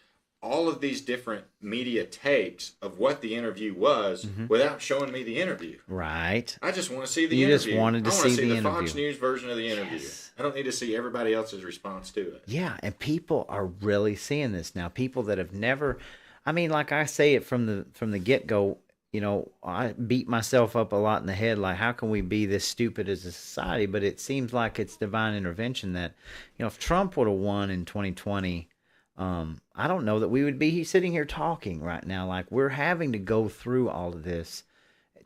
All of these different media takes of what the interview was without showing me the interview. Right. I just want to see the interview. You just wanted to see the interview. Fox News version of the interview. Yes. I don't need to see everybody else's response to it. Yeah, and people are really seeing this now. People that have never, I mean, like I say it from the get-go, you know, I beat myself up a lot in the head, like how can we be this stupid as a society? But it seems like it's divine intervention that, you know, if Trump would have won in 2020, I don't know that we would be sitting here talking right now. Like we're having to go through all of this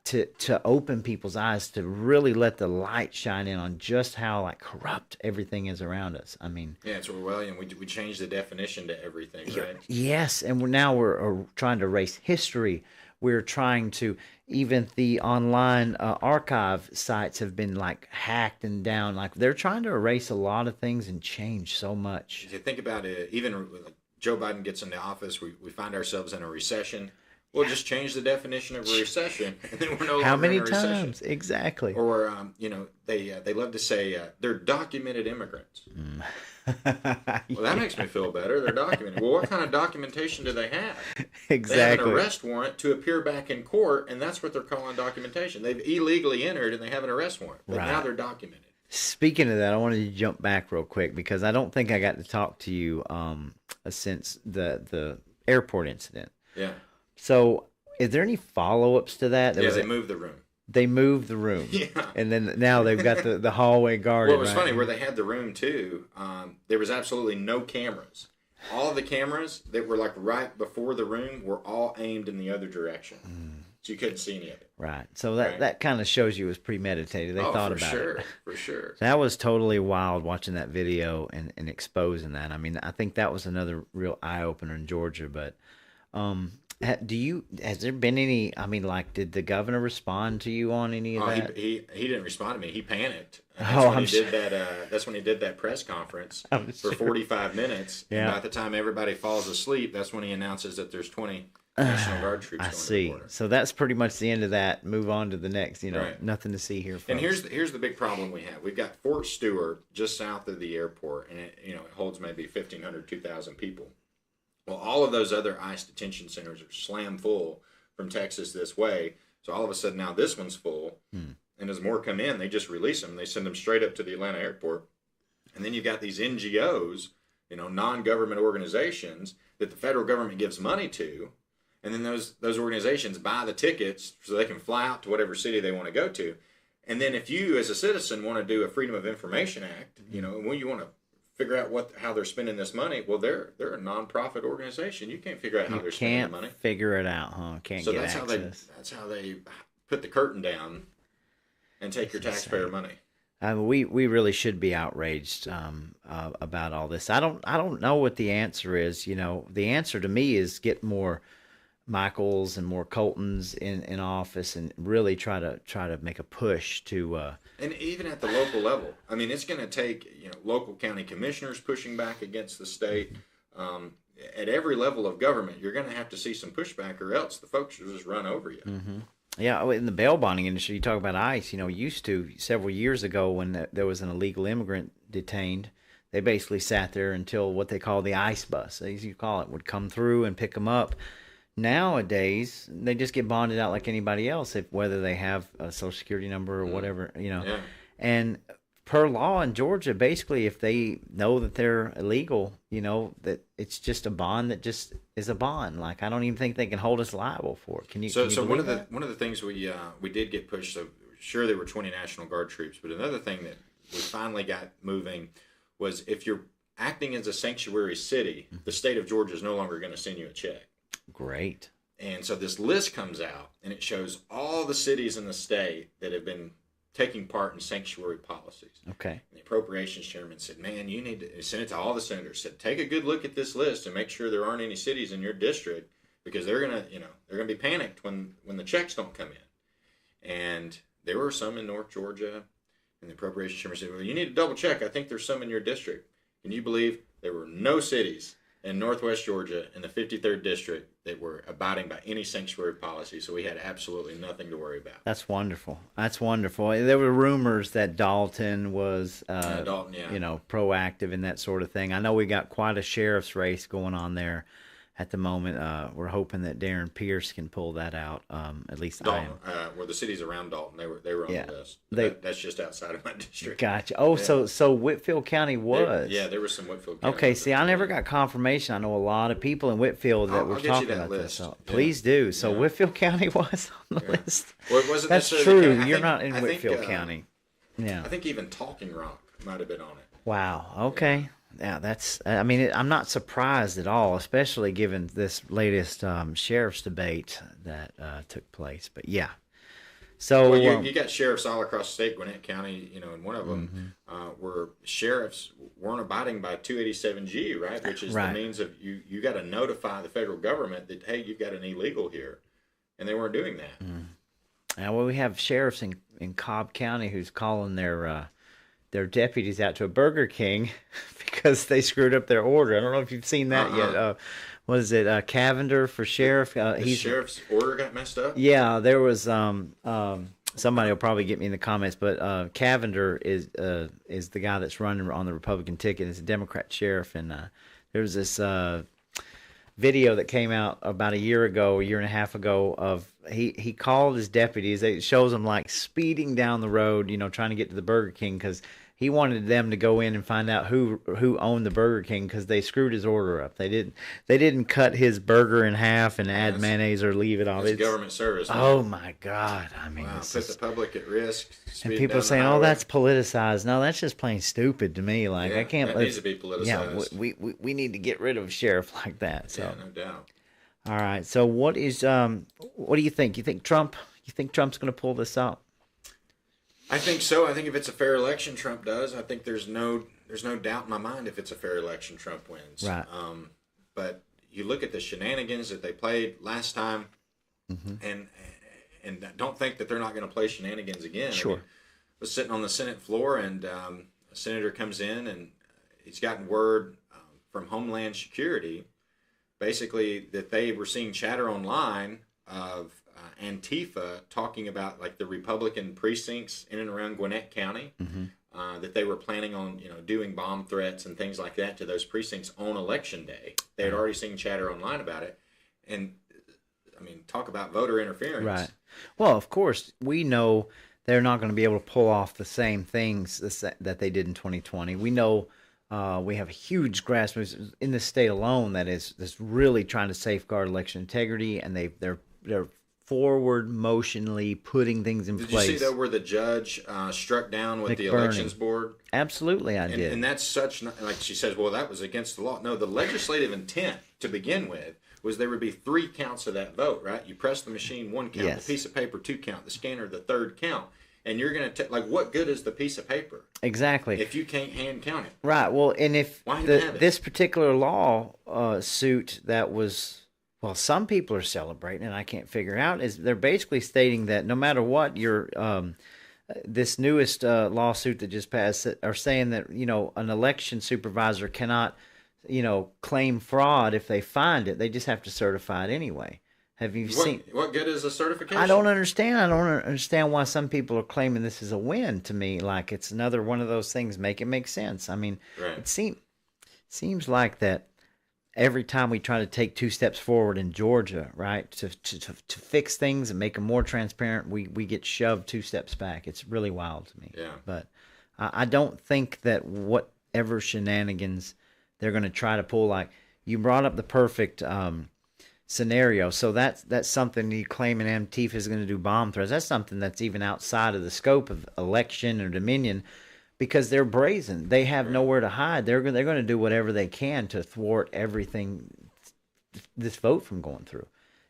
to open people's eyes, to really let the light shine in on just how like corrupt everything is around us. I mean, it's Orwellian. We changed the definition to everything, right? Yes, and we're trying to erase history. We're trying to, even the online archive sites have been like hacked and down. Like they're trying to erase a lot of things and change so much. If you think about it, even like Joe Biden gets into office, we find ourselves in a recession. We'll just change the definition of a recession, and then we're no longer How many in a recession. times? Exactly. Or, you know, they love to say they're documented immigrants. Well, that makes me feel better. They're documented. Well, what kind of documentation do they have? Exactly. They have an arrest warrant to appear back in court, and that's what they're calling documentation. They've illegally entered, and they have an arrest warrant. But now they're documented. Speaking of that, I wanted to jump back real quick because I don't think I got to talk to you since the airport incident. Yeah. So, is there any follow-ups to that? They moved the room. They moved the room. Yeah. And then now they've got the hallway guarded. Well, it was funny where they had the room too. There was absolutely no cameras. All of the cameras that were like right before the room were all aimed in the other direction. So you couldn't see any of it. Right. So that kind of shows you it was premeditated. They thought about it. For sure. That was totally wild watching that video and exposing that. I mean, I think that was another real eye-opener in Georgia. But has there been any, I mean, like, did the governor respond to you on any of that? He didn't respond to me. He panicked. That's when he did that press conference for 45 minutes. Yeah. And by the time everybody falls asleep, that's when he announces that there's 20 National Guard troops going to the border. So that's pretty much the end of that. Move on to the next, nothing to see here. Folks. And here's the big problem we have. We've got Fort Stewart just south of the airport, and it holds maybe 1,500, 2,000 people. Well, all of those other ICE detention centers are slam full from Texas this way. So all of a sudden now this one's full. And as more come in, they just release them. They send them straight up to the Atlanta airport. And then you've got these NGOs, non-government organizations that the federal government gives money to. And then those organizations buy the tickets so they can fly out to whatever city they want to go to. And then if you as a citizen want to do a Freedom of Information Act, and when you want to figure out how they're spending this money, well, they're a nonprofit organization. You can't figure out how they're spending the money. Can't figure it out, huh? Can't get access. That's how they put the curtain down and take your taxpayer money. We really should be outraged about all this. I don't know what the answer is. The answer to me is get more Michaels and more Coltons in office, and really try to make a push to. And even at the local level, I mean, it's going to take local county commissioners pushing back against the state. At every level of government, you're going to have to see some pushback, or else the folks will just run over you. Mm-hmm. Yeah, in the bail bonding industry, you talk about ICE. Used to several years ago when there was an illegal immigrant detained, they basically sat there until what they call the ICE bus, as you call it, would come through and pick them up. Nowadays, they just get bonded out like anybody else, whether they have a Social Security number or whatever, Yeah. And per law in Georgia, basically, if they know that they're illegal, that it's just a bond that just is a bond. Like, I don't even think they can hold us liable for it. Can you? So one of that? the things we did get pushed. So sure, there were 20 National Guard troops, but another thing that we finally got moving was if you're acting as a sanctuary city, the state of Georgia is no longer going to send you a check. Great. And so this list comes out, and it shows all the cities in the state that have been taking part in sanctuary policies. Okay. And the appropriations chairman said, "Man, you need to send it to all the senators. Said, take a good look at this list and make sure there aren't any cities in your district, because they're gonna be panicked when the checks don't come in." And there were some in North Georgia, and the appropriations chairman said, "Well, you need to double check. I think there's some in your district." Can you believe there were no cities in Northwest Georgia in the 53rd district that were abiding by any sanctuary policy, so we had absolutely nothing to worry about. That's wonderful. That's wonderful. There were rumors that Dalton was, proactive in that sort of thing. I know we got quite a sheriff's race going on there at the moment. We're hoping that Darren Pierce can pull that out. At least Dalton, where the cities around Dalton, they were on the list. That's just outside of my district. Gotcha. Oh, yeah. So Whitfield County was. There was some Whitfield County. Okay, see, I never got confirmation. I know a lot of people in Whitfield that were talking about this. So please do. So Whitfield County was on the list. Well, it wasn't. That's true. You're not in Whitfield County. Yeah. I think even Talking Rock might have been on it. Wow. Okay. Yeah, that's. I mean, I'm not surprised at all, especially given this latest sheriff's debate that took place. But yeah, so you got sheriffs all across the state, Gwinnett County, and one of them where sheriffs weren't abiding by 287G, right? Which is the means of you got to notify the federal government that, hey, you've got an illegal here, and they weren't doing that. Now, we have sheriffs in Cobb County who's calling their deputies out to a Burger King because they screwed up their order. I don't know if you've seen that yet. What is it? Cavender for sheriff. The sheriff's order got messed up? Yeah, there was somebody will probably get me in the comments, but Cavender is the guy that's running on the Republican ticket. It's a Democrat sheriff, and there was this video that came out about a year and a half ago of he called his deputies. It shows them like speeding down the road, trying to get to the Burger King because he wanted them to go in and find out who owned the Burger King because they screwed his order up. They didn't cut his burger in half and add mayonnaise or leave it off. It's government service. Man. Oh my God! I mean, put the public at risk. And people are saying, "Oh, that's politicized." No, that's just plain stupid to me. Like I can't. That needs to be politicized. Yeah, we need to get rid of a sheriff like that. So. Yeah, no doubt. All right. So what do you think? You think Trump's going to pull this out? I think so. I think if it's a fair election, Trump does. I think there's no doubt in my mind if it's a fair election, Trump wins. Right. But you look at the shenanigans that they played last time, and don't think that they're not going to play shenanigans again. Sure. I was sitting on the Senate floor, and a senator comes in, and he's gotten word from Homeland Security, basically that they were seeing chatter online of Antifa talking about like the Republican precincts in and around Gwinnett County, that they were planning on doing bomb threats and things like that to those precincts on election day. They had already seen chatter online about it, and I mean, talk about voter interference. Right. Well, of course, we know they're not going to be able to pull off the same things that they did in 2020. We know. We have a huge grassroots in the state alone that's really trying to safeguard election integrity, and they're forward motionally putting things in place. Did you see though where the judge struck down with the elections board? Absolutely, I did. And that's such like she says. Well, that was against the law. No, the legislative intent to begin with was there would be 3 counts of that vote. Right? You press the machine 1 count, the piece of paper 2 count, the scanner the 3rd count. And you're going to like, what good is the piece of paper? Exactly. If you can't hand count it. Right. Well, and if this particular law suit that was Well, some people are celebrating, and I can't figure out is they're basically stating that no matter what your this newest lawsuit that just passed are saying that an election supervisor cannot claim fraud if they find it. They just have to certify it anyway. Have you seen? What good is a certification? I don't understand. I don't understand why some people are claiming this is a win. To me, like it's another one of those things. Make it make sense. I mean, Right. it seems like that every time we try to take 2 steps forward in Georgia, right, to fix things and make them more transparent, we get shoved 2 steps back. It's really wild to me. Yeah. But I don't think that whatever shenanigans they're going to try to pull, like you brought up the perfect scenario. So that's something you claim an Antifa is going to do bomb threats. That's something that's even outside of the scope of election or Dominion. Because they're brazen, they have nowhere to hide. They're going to do whatever they can to thwart everything, this vote from going through,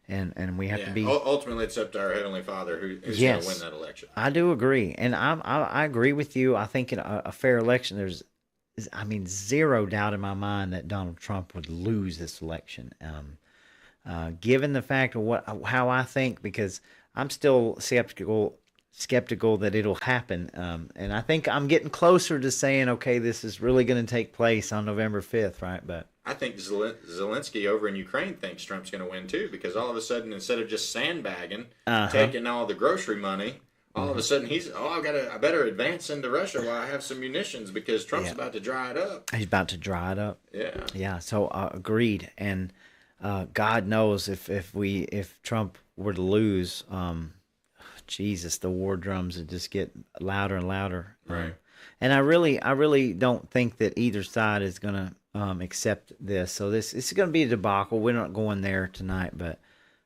and we have to be. Ultimately, it's up to our Heavenly Father who's going to win that election. I do agree, and I agree with you. I think in a fair election, there's, zero doubt in my mind that Donald Trump would lose this election. Given the fact of how I think, because I'm still skeptical that it'll happen. And I think I'm getting closer to saying, okay, this is really going to take place on November 5th, right? But I think Zelensky over in Ukraine thinks Trump's going to win too, because all of a sudden, instead of just sandbagging, taking all the grocery money, all of a sudden I better advance into Russia while I have some munitions because Trump's about to dry it up. He's about to dry it up. Yeah. Yeah. So agreed. And God knows if Trump were to lose, Jesus, the war drums would just get louder and louder. Right. And I really don't think that either side is going to accept this. So this is going to be a debacle. We're not going there tonight, but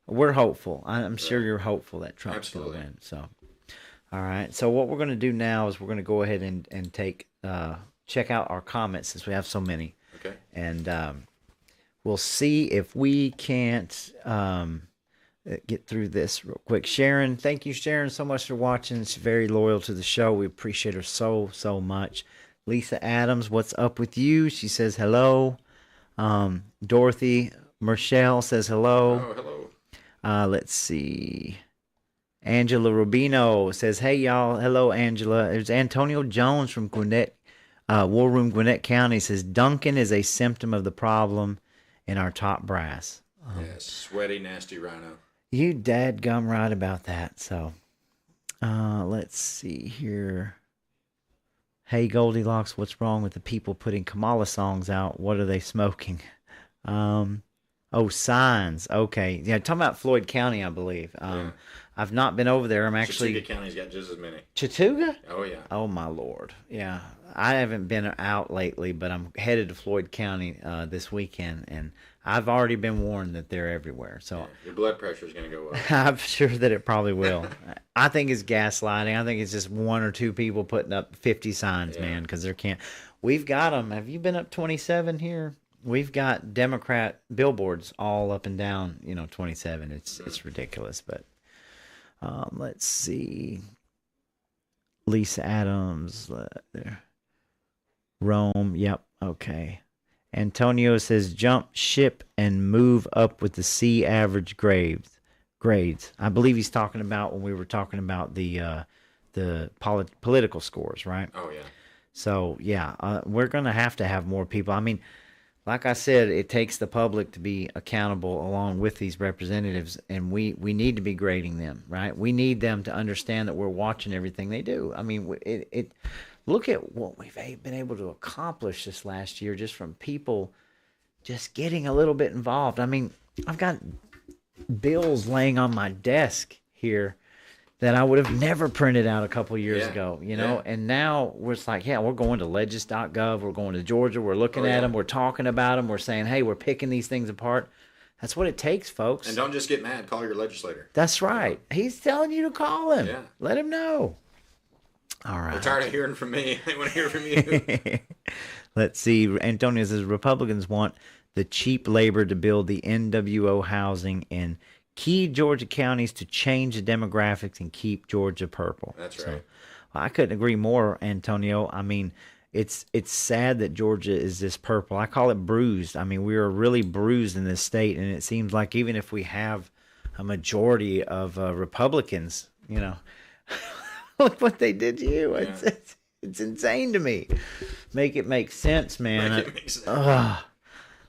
we're hopeful. I'm sure you're hopeful that Trump's going to win. So, all right. So what we're going to do now is we're going to go ahead and check out our comments since we have so many. Okay. And we'll see if we can't get through this real quick. Sharon, thank you, Sharon, so much for watching. She's very loyal to the show. We appreciate her so much. Lisa Adams, what's up with you? She says hello. Dorothy Michelle says hello. Oh, hello. Let's see. Angela Rubino says, hey, y'all. Hello, Angela. There's Antonio Jones from Gwinnett, War Room, Gwinnett County. Says, Duncan is a symptom of the problem in our top brass. Yes, sweaty, nasty rhino. You dadgum right about that. So, let's see here. Hey, Goldilocks, what's wrong with the people putting Kamala songs out? What are they smoking? Signs. Okay. Yeah, talking about Floyd County, I believe. I've not been over there. I'm actually... Chattooga County's got just as many. Chattooga? Oh, yeah. Oh, my Lord. Yeah. I haven't been out lately, but I'm headed to Floyd County this weekend, and I've already been warned that they're everywhere. So your blood pressure is going to go up. I'm sure that it probably will. I think it's gaslighting. I think it's just 1 or 2 people putting up 50 signs, man, because there can't. We've got them. Have you been up 27 here? We've got Democrat billboards all up and down, 27. It's ridiculous, but let's see. Lisa Adams there. Rome, yep, okay. Antonio says jump ship and move up with the C average grades. I believe he's talking about when we were talking about the political scores, right? Oh yeah. So yeah, we're gonna have to have more people. I mean, like I said, it takes the public to be accountable along with these representatives, and we need to be grading them, right? We need them to understand that we're watching everything they do. I mean, look at what we've been able to accomplish this last year just from people just getting a little bit involved. I mean, I've got bills laying on my desk here that I would have never printed out a couple years ago, and now we're just like, we're going to legis.gov, we're going to Georgia, we're looking at them, we're talking about them, we're saying, hey, we're picking these things apart. That's what it takes, folks. And don't just get mad, call your legislator. That's right. He's telling you to call him. Yeah. Let him know. All right. We're tired of hearing from me. They want to hear from you. Let's see. Antonio says Republicans want the cheap labor to build the NWO housing in key Georgia counties to change the demographics and keep Georgia purple. That's right. I couldn't agree more, Antonio. I mean, it's sad that Georgia is this purple. I call it bruised. I mean, we are really bruised in this state, and it seems like even if we have a majority of Republicans, look what they did to you. Yeah. It's insane to me. Make it make sense, man. Make it make sense.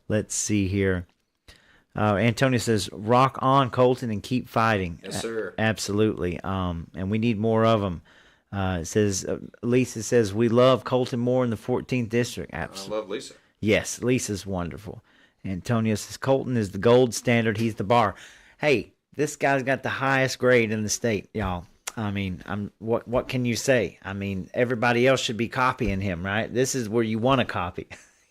Let's see here. Antonio says, "Rock on, Colton, and keep fighting." Yes, sir. Absolutely. And we need more of them. It says, Lisa says, "We love Colton Moore in the 14th district." I Absolutely. love Lisa. Yes, Lisa's wonderful. Antonio says, "Colton is the gold standard. He's the bar." Hey, this guy's got the highest grade in the state, y'all. I mean, what can you say? I mean, everybody else should be copying him, right? This is where you want to copy.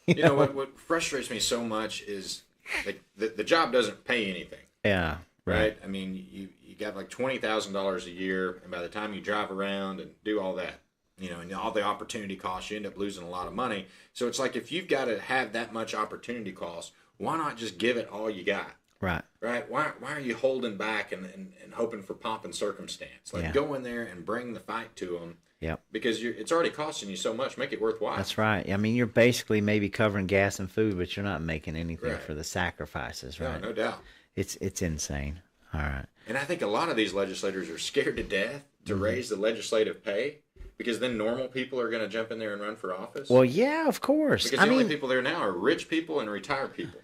You know what frustrates me so much is like the job doesn't pay anything. Yeah, Right? I mean, you got like $20,000 a year, and by the time you drive around and do all that, and all the opportunity costs, you end up losing a lot of money. So it's like if you've got to have that much opportunity cost, why not just give it all you got? Right. Right? Why are you holding back and hoping for pomp and circumstance? Like, go in there and bring the fight to them. Yep. Because it's already costing you so much. Make it worthwhile. That's right. I mean, you're basically maybe covering gas and food, but you're not making anything Right. for the sacrifices, right? No doubt. It's insane. All right. And I think a lot of these legislators are scared to death to raise the legislative pay, because then normal people are going to jump in there and run for office. Well, yeah, of course. Because the only people there now are rich people and retired people.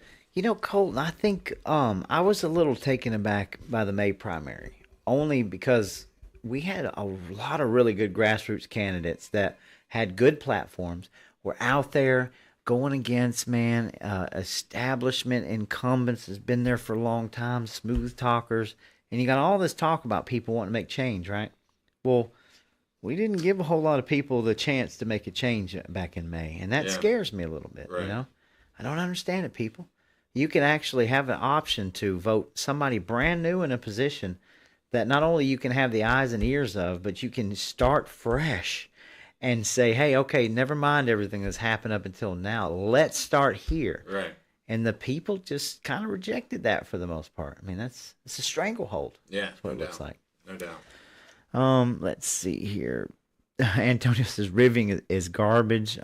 Colton, I think I was a little taken aback by the May primary, only because we had a lot of really good grassroots candidates that had good platforms, were out there going against, establishment incumbents has been there for a long time, smooth talkers, and you got all this talk about people wanting to make change, right? Well, we didn't give a whole lot of people the chance to make a change back in May, and that scares me a little bit, Right. I don't understand it, people. You can actually have an option to vote somebody brand new in a position that not only you can have the eyes and ears of, but you can start fresh and say, hey, okay, never mind everything that's happened up until now. Let's start here. Right. And the people just kind of rejected that for the most part. I mean, it's a stranglehold. Yeah. That's what it looks like. No doubt. Let's see here. Antonio says riveting is garbage.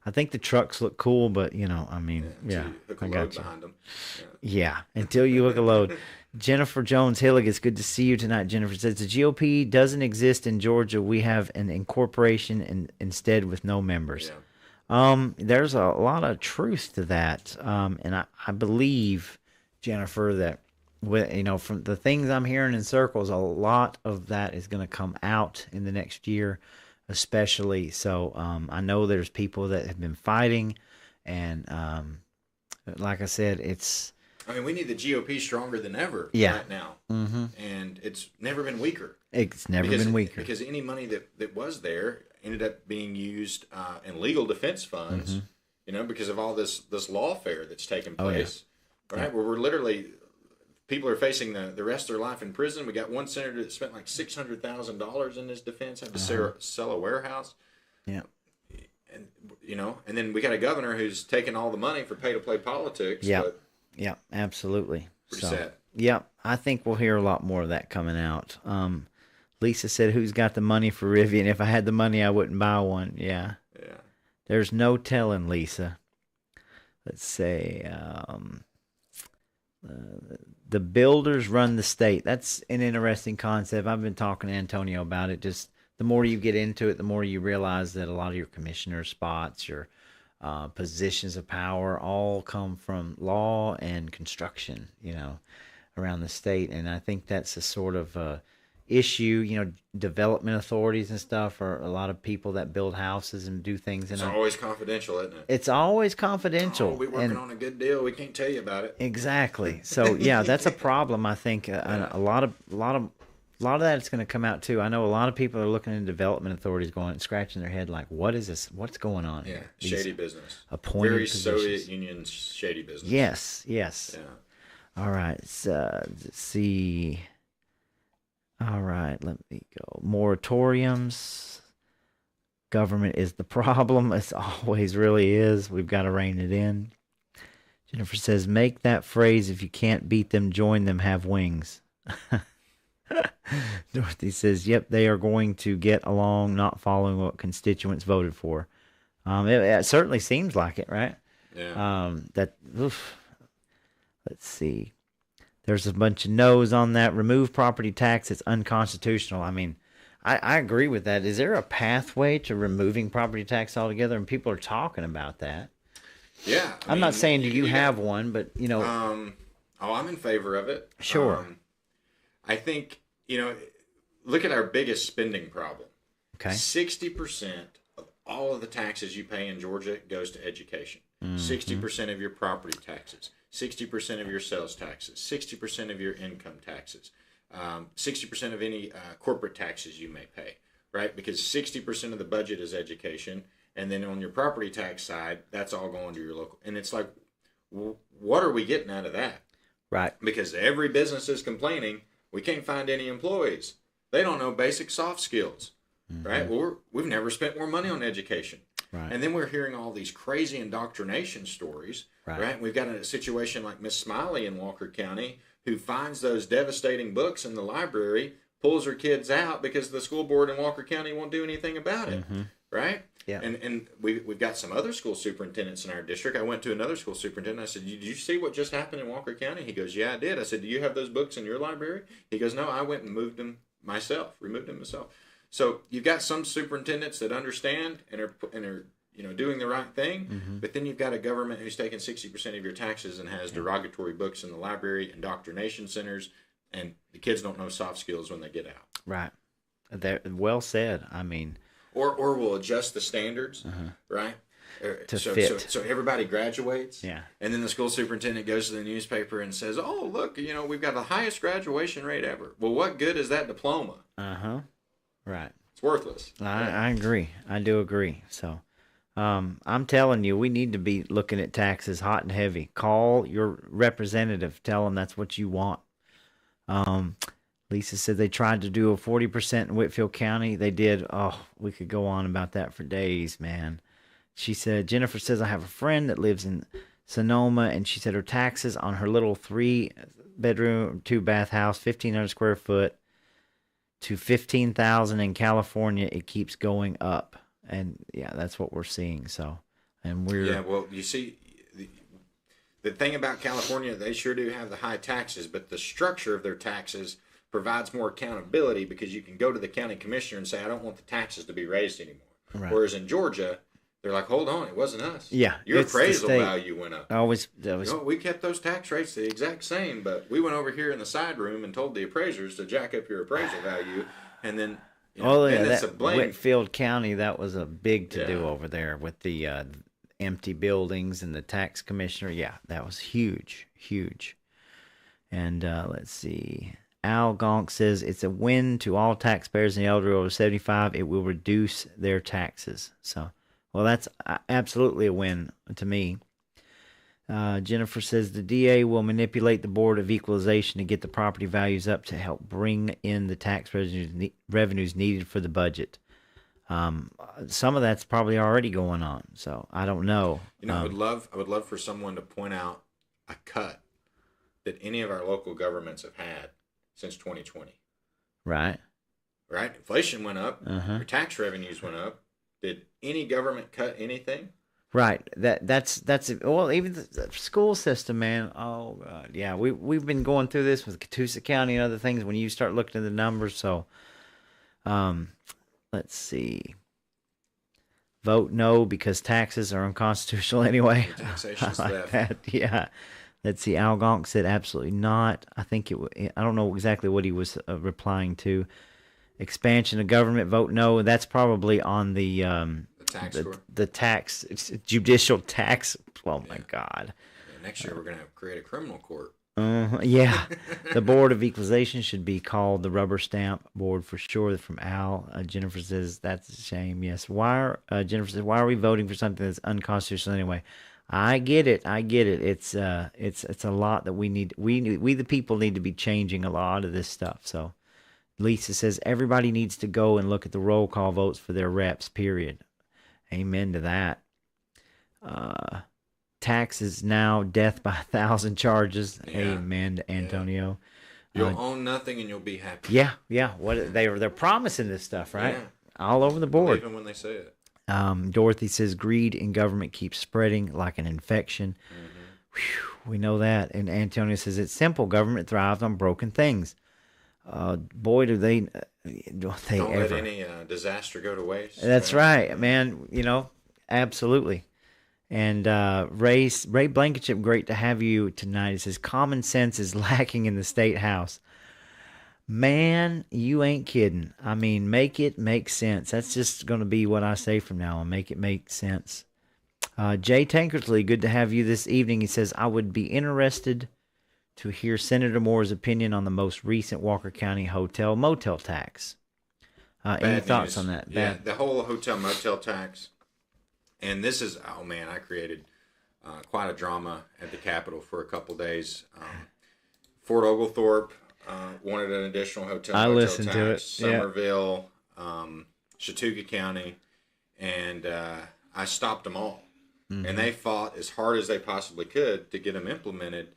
I think the trucks look cool, but Until you hook a load behind them. Yeah, until you hook a load. Jennifer Jones Hillig, it's good to see you tonight. Jennifer says the GOP doesn't exist in Georgia. We have an incorporation instead with no members. Yeah. There's a lot of truth to that, and I believe, Jennifer, that from the things I'm hearing in circles, a lot of that is going to come out in the next year, especially. So I know there's people that have been fighting, and like I said, we need the GOP stronger than ever right now. Mm-hmm. And it's never been weaker. It's never been weaker. Because any money that was there ended up being used in legal defense funds, because of all this lawfare that's taken place. Right? Where we're literally, people are facing the rest of their life in prison. We got one senator that spent like $600,000 in his defense, had to sell a warehouse. Yeah. And then we got a governor who's taking all the money for pay-to-play politics. Yeah. But Yeah, absolutely. pretty sad. Yeah, I think we'll hear a lot more of that coming out. Lisa said, who's got the money for Rivian? If I had the money, I wouldn't buy one. Yeah. Yeah. There's no telling, Lisa. Let's say the builders run the state. That's an interesting concept. I've been talking to Antonio about it. Just the more you get into it, the more you realize that a lot of your commissioner spots, your positions of power all come from law and construction, around the state. And I think that's a sort of issue, development authorities and stuff are a lot of people that build houses and do things. It's always confidential, isn't it? It's always confidential. We're working on a good deal. We can't tell you about it. Exactly. So yeah, that's a problem. I think a lot of that is going to come out too. I know a lot of people are looking into development authorities, going and scratching their head like, "What is this? What's going on here?" Shady business. Appointed very positions. Soviet Union shady business. Yes. Yeah. All right. So, let's see. All right. Let me go. Moratoriums. Government is the problem. It always really is. We've got to rein it in. Jennifer says, "Make that phrase: if you can't beat them, join them. Have wings." Dorothy says, yep, they are going to get along, not following what constituents voted for. It certainly seems like it, right? Yeah. Oof. Let's see. There's a bunch of no's on that. Remove property tax. It's unconstitutional. I mean, I agree with that. Is there a pathway to removing property tax altogether? And people are talking about that. Yeah. I'm not saying do you have one, but, you know. I'm in favor of it. Sure. I think, look at our biggest spending problem. Okay. 60% of all of the taxes you pay in Georgia goes to education. 60% of your property taxes, 60% of your sales taxes, 60% of your income taxes, 60% of any corporate taxes you may pay, right? Because 60% of the budget is education. And then on your property tax side, that's all going to your local. And it's like, what are we getting out of that? Right. Because every business is complaining, we can't find any employees. They don't know basic soft skills, right? Well, we've never spent more money on education. Right. And then we're hearing all these crazy indoctrination stories, right? We've got a situation like Miss Smiley in Walker County who finds those devastating books in the library, pulls her kids out because the school board in Walker County won't do anything about it, right? Yeah. And we've got some other school superintendents in our district. I went to another school superintendent. I said, did you see what just happened in Walker County? He goes, yeah, I did. I said, do you have those books in your library? He goes, no, I went and removed them myself. So you've got some superintendents that understand and are doing the right thing. But then you've got a government who's taking 60% of your taxes and has derogatory books in the library, indoctrination centers, and the kids don't know soft skills when they get out. Right. Well said. I mean, or we'll adjust the standards, right? To fit. So everybody graduates. Yeah. And then the school superintendent goes to the newspaper and says, oh, look, we've got the highest graduation rate ever. Well, what good is that diploma? Right. It's worthless. I agree. I do agree. So I'm telling you, we need to be looking at taxes hot and heavy. Call your representative. Tell them that's what you want. Lisa said they tried to do a 40% in Whitfield County. They did. Oh, we could go on about that for days, man. She said, Jennifer says, I have a friend that lives in Sonoma, and she said her taxes on her little 3-bedroom, 2-bath house, 1,500 square foot, to $15,000 in California. It keeps going up. And, yeah, that's what we're seeing. So, and we're... Yeah, well, you see... The thing about California, they sure do have the high taxes, but the structure of their taxes provides more accountability because you can go to the county commissioner and say, I don't want the taxes to be raised anymore. Right. Whereas in Georgia, they're like, hold on, it wasn't us. Yeah. Your appraisal value went up. We kept those tax rates the exact same, but we went over here in the side room and told the appraisers to jack up your appraisal value, and then... that Whitfield County, that was a big to-do over there with the... empty buildings and the tax commissioner. Yeah, that was huge. And let's see. Al Gonk says it's a win to all taxpayers and the elderly over 75. It will reduce their taxes. So, well, that's absolutely a win to me. Jennifer says the DA will manipulate the Board of Equalization to get the property values up to help bring in the tax revenues needed for the budget. Some of that's probably already going on, so I don't know. I would love for someone to point out a cut that any of our local governments have had since 2020. Right. Inflation went up. Your tax revenues went up. Did any government cut anything? Right. That's well, even the school system, man. Oh God, yeah. We've been going through this with Catoosa County and other things. When you start looking at the numbers, so let's see. Vote no because taxes are unconstitutional anyway. Taxation's theft. That. Yeah. Let's see. Al Gonk said absolutely not. I think I don't know exactly what he was replying to. Expansion of government, vote no. That's probably on the tax judicial tax. Oh my God. Yeah, next year we're going to create a criminal court. Yeah. The Board of Equalization should be called the Rubber Stamp Board for sure. From Al. Jennifer says that's a shame. Yes. Jennifer says, why are we voting for something that's unconstitutional anyway? I get it. It's a lot that we need. We the people need to be changing a lot of this stuff. So Lisa says everybody needs to go and look at the roll call votes for their reps, period. Amen to that. Taxes now, death by 1,000 charges. Yeah. Amen to Antonio. Yeah. You'll own nothing and you'll be happy. Yeah. What they're promising this stuff, right? Yeah. All over the board. Even when they say it. Dorothy says greed in government keeps spreading like an infection. Whew, we know that. And Antonio says it's simple. Government thrives on broken things. Boy, do they Don't ever. let any disaster go to waste. That's right, man. Absolutely. And Ray Blankenship, great to have you tonight. He says common sense is lacking in the state house. Man, you ain't kidding. I mean, make it make sense. That's just going to be what I say from now on. Make it make sense. Jay Tankersley, good to have you this evening. He says, I would be interested to hear Senator Moore's opinion on the most recent Walker County hotel motel tax. Any thoughts on that? Yeah, the whole hotel motel tax. And this is, oh man, I created quite a drama at the Capitol for a couple days. Fort Oglethorpe wanted an additional hotel motel listened tax. to it. Somerville, Chattooga County, and I stopped them all. Mm-hmm. And they fought as hard as they possibly could to get them implemented.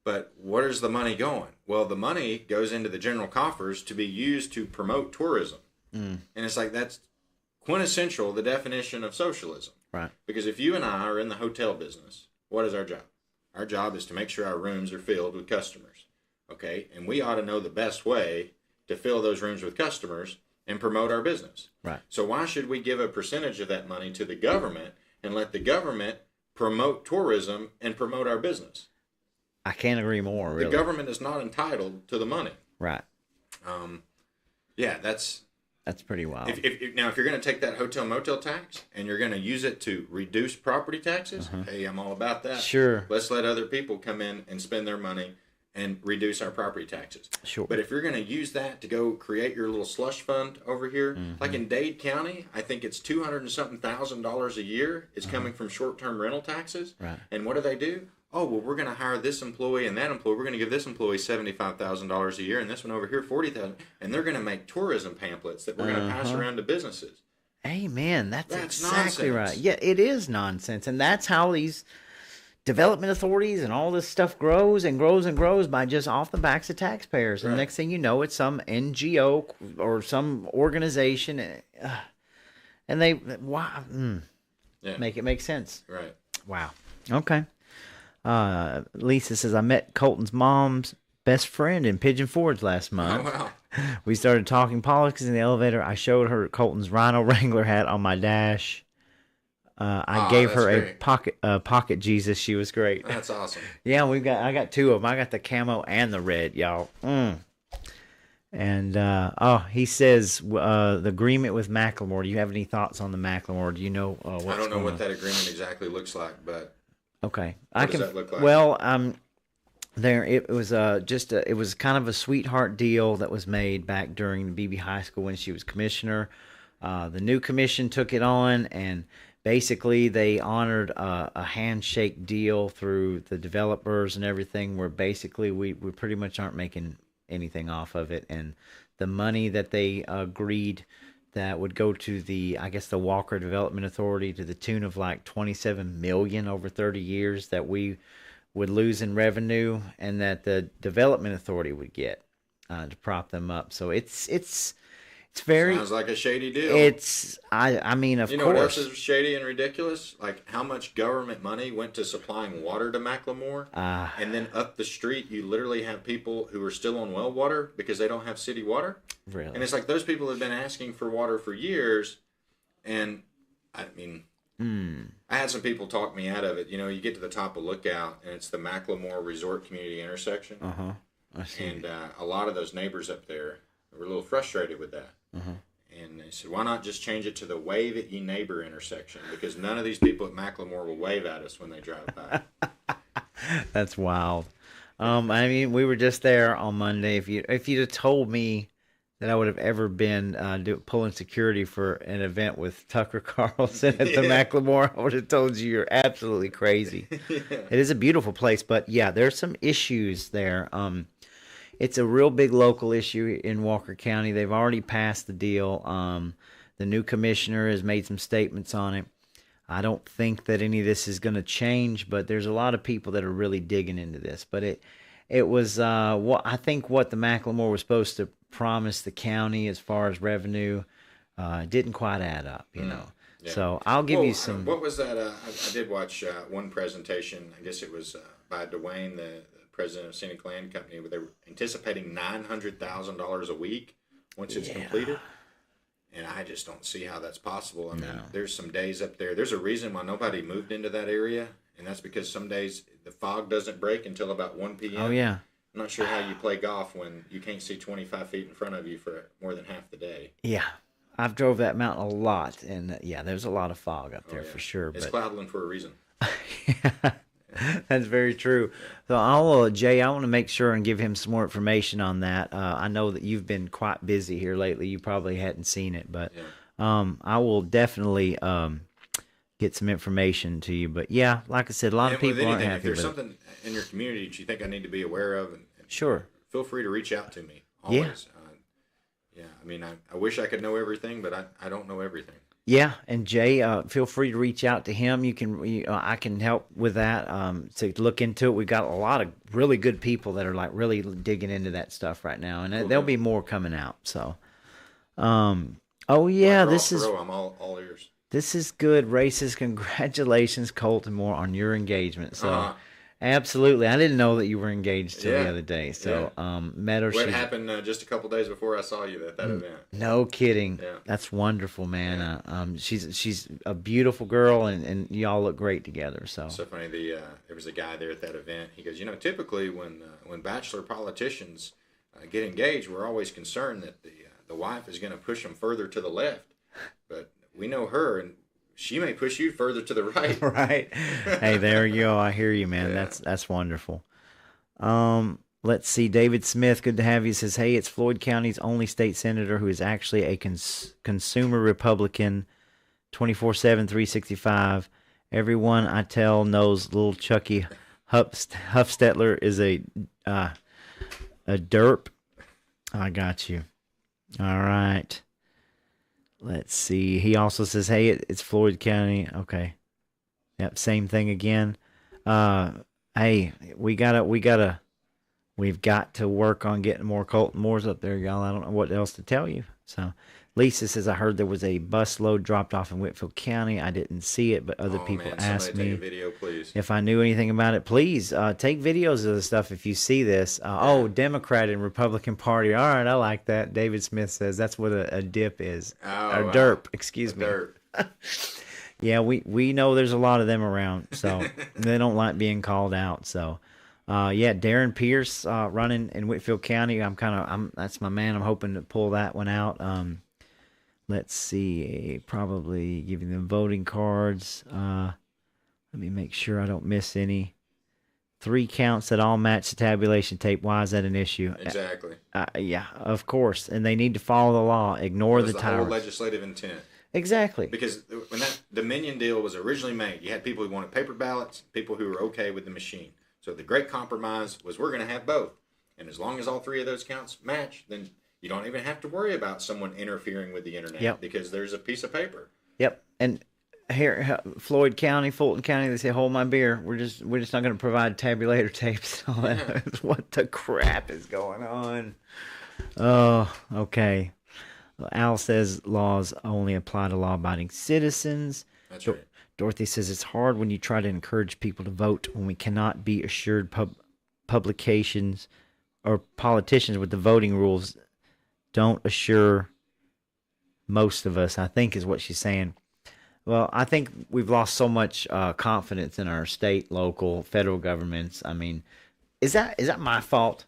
But where is the money going? Well, the money goes into the general coffers to be used to promote tourism. And it's like that's quintessential, the definition of socialism. Right. Because if you and I are in the hotel business, what is our job? Our job is to make sure our rooms are filled with customers. Okay? And we ought to know the best way to fill those rooms with customers and promote our business. Right. So why should we give a percentage of that money to the government and let the government promote tourism and promote our business? I can't agree more, really. The government is not entitled to the money. Right. Yeah, that's pretty wild. If you're going to take that hotel motel tax and you're going to use it to reduce property taxes, hey, I'm all about that. Sure. Let's let other people come in and spend their money and reduce our property taxes. Sure. But if you're going to use that to go create your little slush fund over here, like in Dade County, I think it's $200 and something thousand a year is coming from short-term rental taxes. Right. And what do? Oh, well, we're going to hire this employee and that employee. We're going to give this employee $75,000 a year, and this one over here $40,000. And they're going to make tourism pamphlets that we're going to pass around to businesses. Amen. That's exactly nonsense. Right. Yeah, it is nonsense, and that's how these development authorities and all this stuff grows and grows and grows by just off the backs of taxpayers. And Right. next thing you know, it's some NGO or some organization, and they make it make sense. Right. Wow. Okay. Lisa says, I met Colton's mom's best friend in Pigeon Forge last month. Oh, wow. We started talking politics in the elevator. I showed her Colton's Rhino Wrangler hat on my dash. I gave her a pocket Jesus. She was great. That's awesome. Yeah, I got two of them. I got the camo and the red, y'all. And he says the agreement with Macklemore. Do you have any thoughts on the Macklemore? Do you know what's I don't know what that agreement exactly looks like, but okay, what does that look like? Well, it was kind of a sweetheart deal that was made back during BB High School when she was commissioner. The new commission took it on, and basically they honored a handshake deal through the developers and everything, where basically we pretty much aren't making anything off of it, and the money that they agreed that would go to the Walker Development Authority to the tune of like $27 million over 30 years that we would lose in revenue, and that the Development Authority would get to prop them up. So it's very sounds like a shady deal. I mean, of course. You know what else is shady and ridiculous? Like how much government money went to supplying water to Macklemore, and then up the street you literally have people who are still on well water because they don't have city water. Really? And it's like those people have been asking for water for years, and I mean, I had some people talk me out of it. You know, you get to the top of Lookout, and it's the Macklemore Resort Community Intersection. I see. And a lot of those neighbors up there were a little frustrated with that. And they said, why not just change it to the Wave at Ye Neighbor intersection? Because none of these people at Macklemore will wave at us when they drive by. That's wild. I mean, we were just there on Monday. If you'd have told me that I would have ever been pulling security for an event with Tucker Carlson at the Macklemore, I would have told you you're absolutely crazy. It is a beautiful place, but yeah, there's some issues there. It's a real big local issue in Walker County. They've already passed the deal. The new commissioner has made some statements on it. I don't think that any of this is going to change, but there's a lot of people that are really digging into this. But it was I think what the Macklemore was supposed to promise the county as far as revenue didn't quite add up, you know. Yeah. So I'll give you some. What was that? I did watch one presentation. I guess it was by Dwayne, the president of Scenic Land Company, where they were anticipating $900,000 a week once it's completed. And I just don't see how that's possible. I mean, there's some days up there. There's a reason why nobody moved into that area, and that's because some days the fog doesn't break until about 1 p.m. Oh, yeah. I'm not sure how you play golf when you can't see 25 feet in front of you for more than half the day. Yeah. I've drove that mountain a lot, and there's a lot of fog up there for sure. It's cloudland for a reason. That's very true. So Jay, I want to make sure and give him some more information on that. I know that you've been quite busy here lately. You probably hadn't seen it, but I will definitely get some information to you. But yeah, like I said, a lot of people aren't happy with it. If there's something in your community that you think I need to be aware of, sure, feel free to reach out to me. Always. Yeah. I mean, I wish I could know everything, but I don't know everything. Yeah, and Jay, feel free to reach out to him. I can help with that. To look into it, we've got a lot of really good people that are like really digging into that stuff right now, and there'll be more coming out. So, I'm all ears. This is good. Racist, congratulations, Colton Moore, on your engagement. So. Absolutely. I didn't know that you were engaged till the other day. So, met her. What happened just a couple days before I saw you at that event? No kidding. Yeah. That's wonderful, man. Yeah. She's a beautiful girl, and y'all look great together. So funny. There was a guy there at that event. He goes, typically when bachelor politicians get engaged, we're always concerned that the wife is going to push them further to the left, but we know her and. She may push you further to the right. Right. Hey, there you go. I hear you, man. Yeah. That's wonderful. Let's see. David Smith, good to have you. Says, hey, it's Floyd County's only state senator who is actually a consumer Republican, 24/7, 365. Everyone I tell knows little Chucky Huffstetler is a derp. I got you. All right. Let's see. He also says, hey, it's Floyd County. Okay. Yep, same thing again. Hey, we've got to work on getting more Colton Moores up there, y'all. I don't know what else to tell you. So Lisa says, I heard there was a bus load dropped off in Whitfield County. I didn't see it, but other people asked me take a video, please. If I knew anything about it. Please take videos of the stuff if you see this. Democrat and Republican Party. All right, I like that. David Smith says that's what a dip is. Or derp, excuse me. Derp. Yeah, we know there's a lot of them around, so they don't like being called out. So, Darren Pierce running in Whitfield County. That's my man. I'm hoping to pull that one out. Let's see, probably giving them voting cards. Let me make sure I don't miss any. 3 counts that all match the tabulation tape. Why is that an issue? Exactly. Yeah, of course. And they need to follow the law. Ignore the tyrants. Whole legislative intent. Exactly. Because when that Dominion deal was originally made, you had people who wanted paper ballots, people who were okay with the machine. So the great compromise was we're going to have both. And as long as all 3 of those counts match, then you don't even have to worry about someone interfering with the internet because there's a piece of paper. Yep. And here, Floyd County, Fulton County, they say, hold my beer. We're just not going to provide tabulator tapes. All that. What the crap is going on? Oh, okay. Al says laws only apply to law-abiding citizens. That's right. Dorothy says it's hard when you try to encourage people to vote when we cannot be assured publications or politicians with the voting rules don't assure most of us, I think is what she's saying. Well, I think we've lost so much confidence in our state, local, federal governments. I mean, is that my fault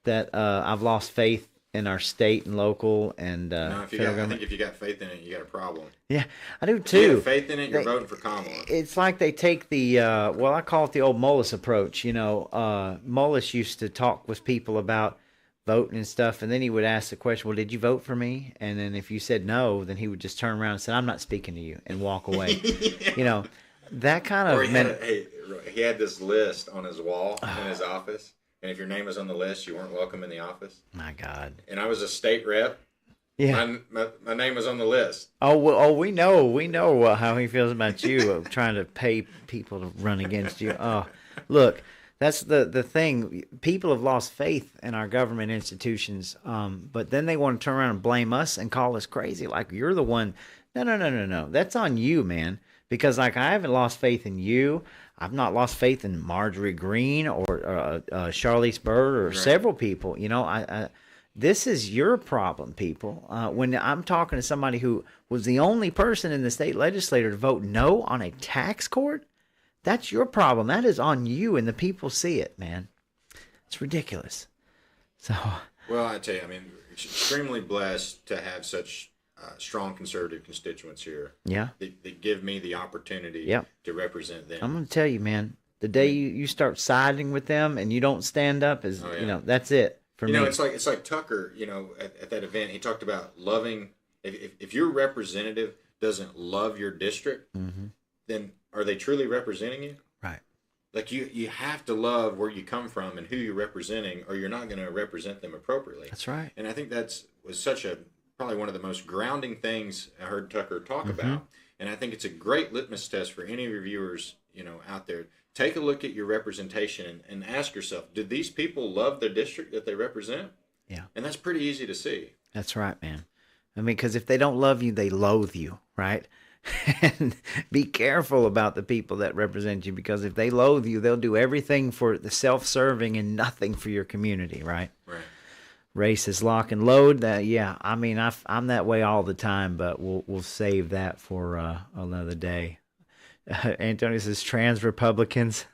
that I've lost faith in our state and local and I think if you got faith in it, you got a problem. Yeah, I do too. If you have faith in it, you're voting for Kamala. It's like they take the I call it the old Mullis approach. Mullis used to talk with people about voting and stuff, and then he would ask the question, well, did you vote for me? And then if you said no, then he would just turn around and say, I'm not speaking to you, and walk away. That kind of he had this list on his wall in his office, and if your name was on the list, you weren't welcome in the office. My God. And I was a state rep. Yeah. My name was on the list. We know how he feels about you trying to pay people to run against you. Look, that's the thing. People have lost faith in our government institutions, but then they want to turn around and blame us and call us crazy, like you're the one No. That's on you, man. Because like I haven't lost faith in you. I've not lost faith in Marjorie Green or Charlize Bird or Right. several people. You know, I this is your problem, people. When I'm talking to somebody who was the only person in the state legislature to vote no on a tax court, that's your problem. That is on you, and the people see it, man. It's ridiculous. So, Well, I tell you, I mean, extremely blessed to have such strong conservative constituents here. yeah. That give me the opportunity Yep. to represent them. I'm going to tell you, man, the day you start siding with them and you don't stand up is, Oh, yeah. you know, that's it for You me. know, it's like Tucker. You know, at that event, he talked about loving. If your representative doesn't love your district, then are they truly representing you? Right. Like you have to love where you come from and who you're representing, or you're not going to represent them appropriately. That's right. And I think was probably one of the most grounding things I heard Tucker talk about. And I think it's a great litmus test for any of your viewers, you know, out there. Take a look at your representation and ask yourself, did these people love the district that they represent? Yeah. And that's pretty easy to see. That's right, man. I mean, because if they don't love you, they loathe you, right? And be careful about the people that represent you, because if they loathe you, they'll do everything for the self-serving and nothing for your community, right? Right. Race is lock and load. That, yeah, I mean, I'm that way all the time, but we'll save that for another day. Antonio says trans Republicans.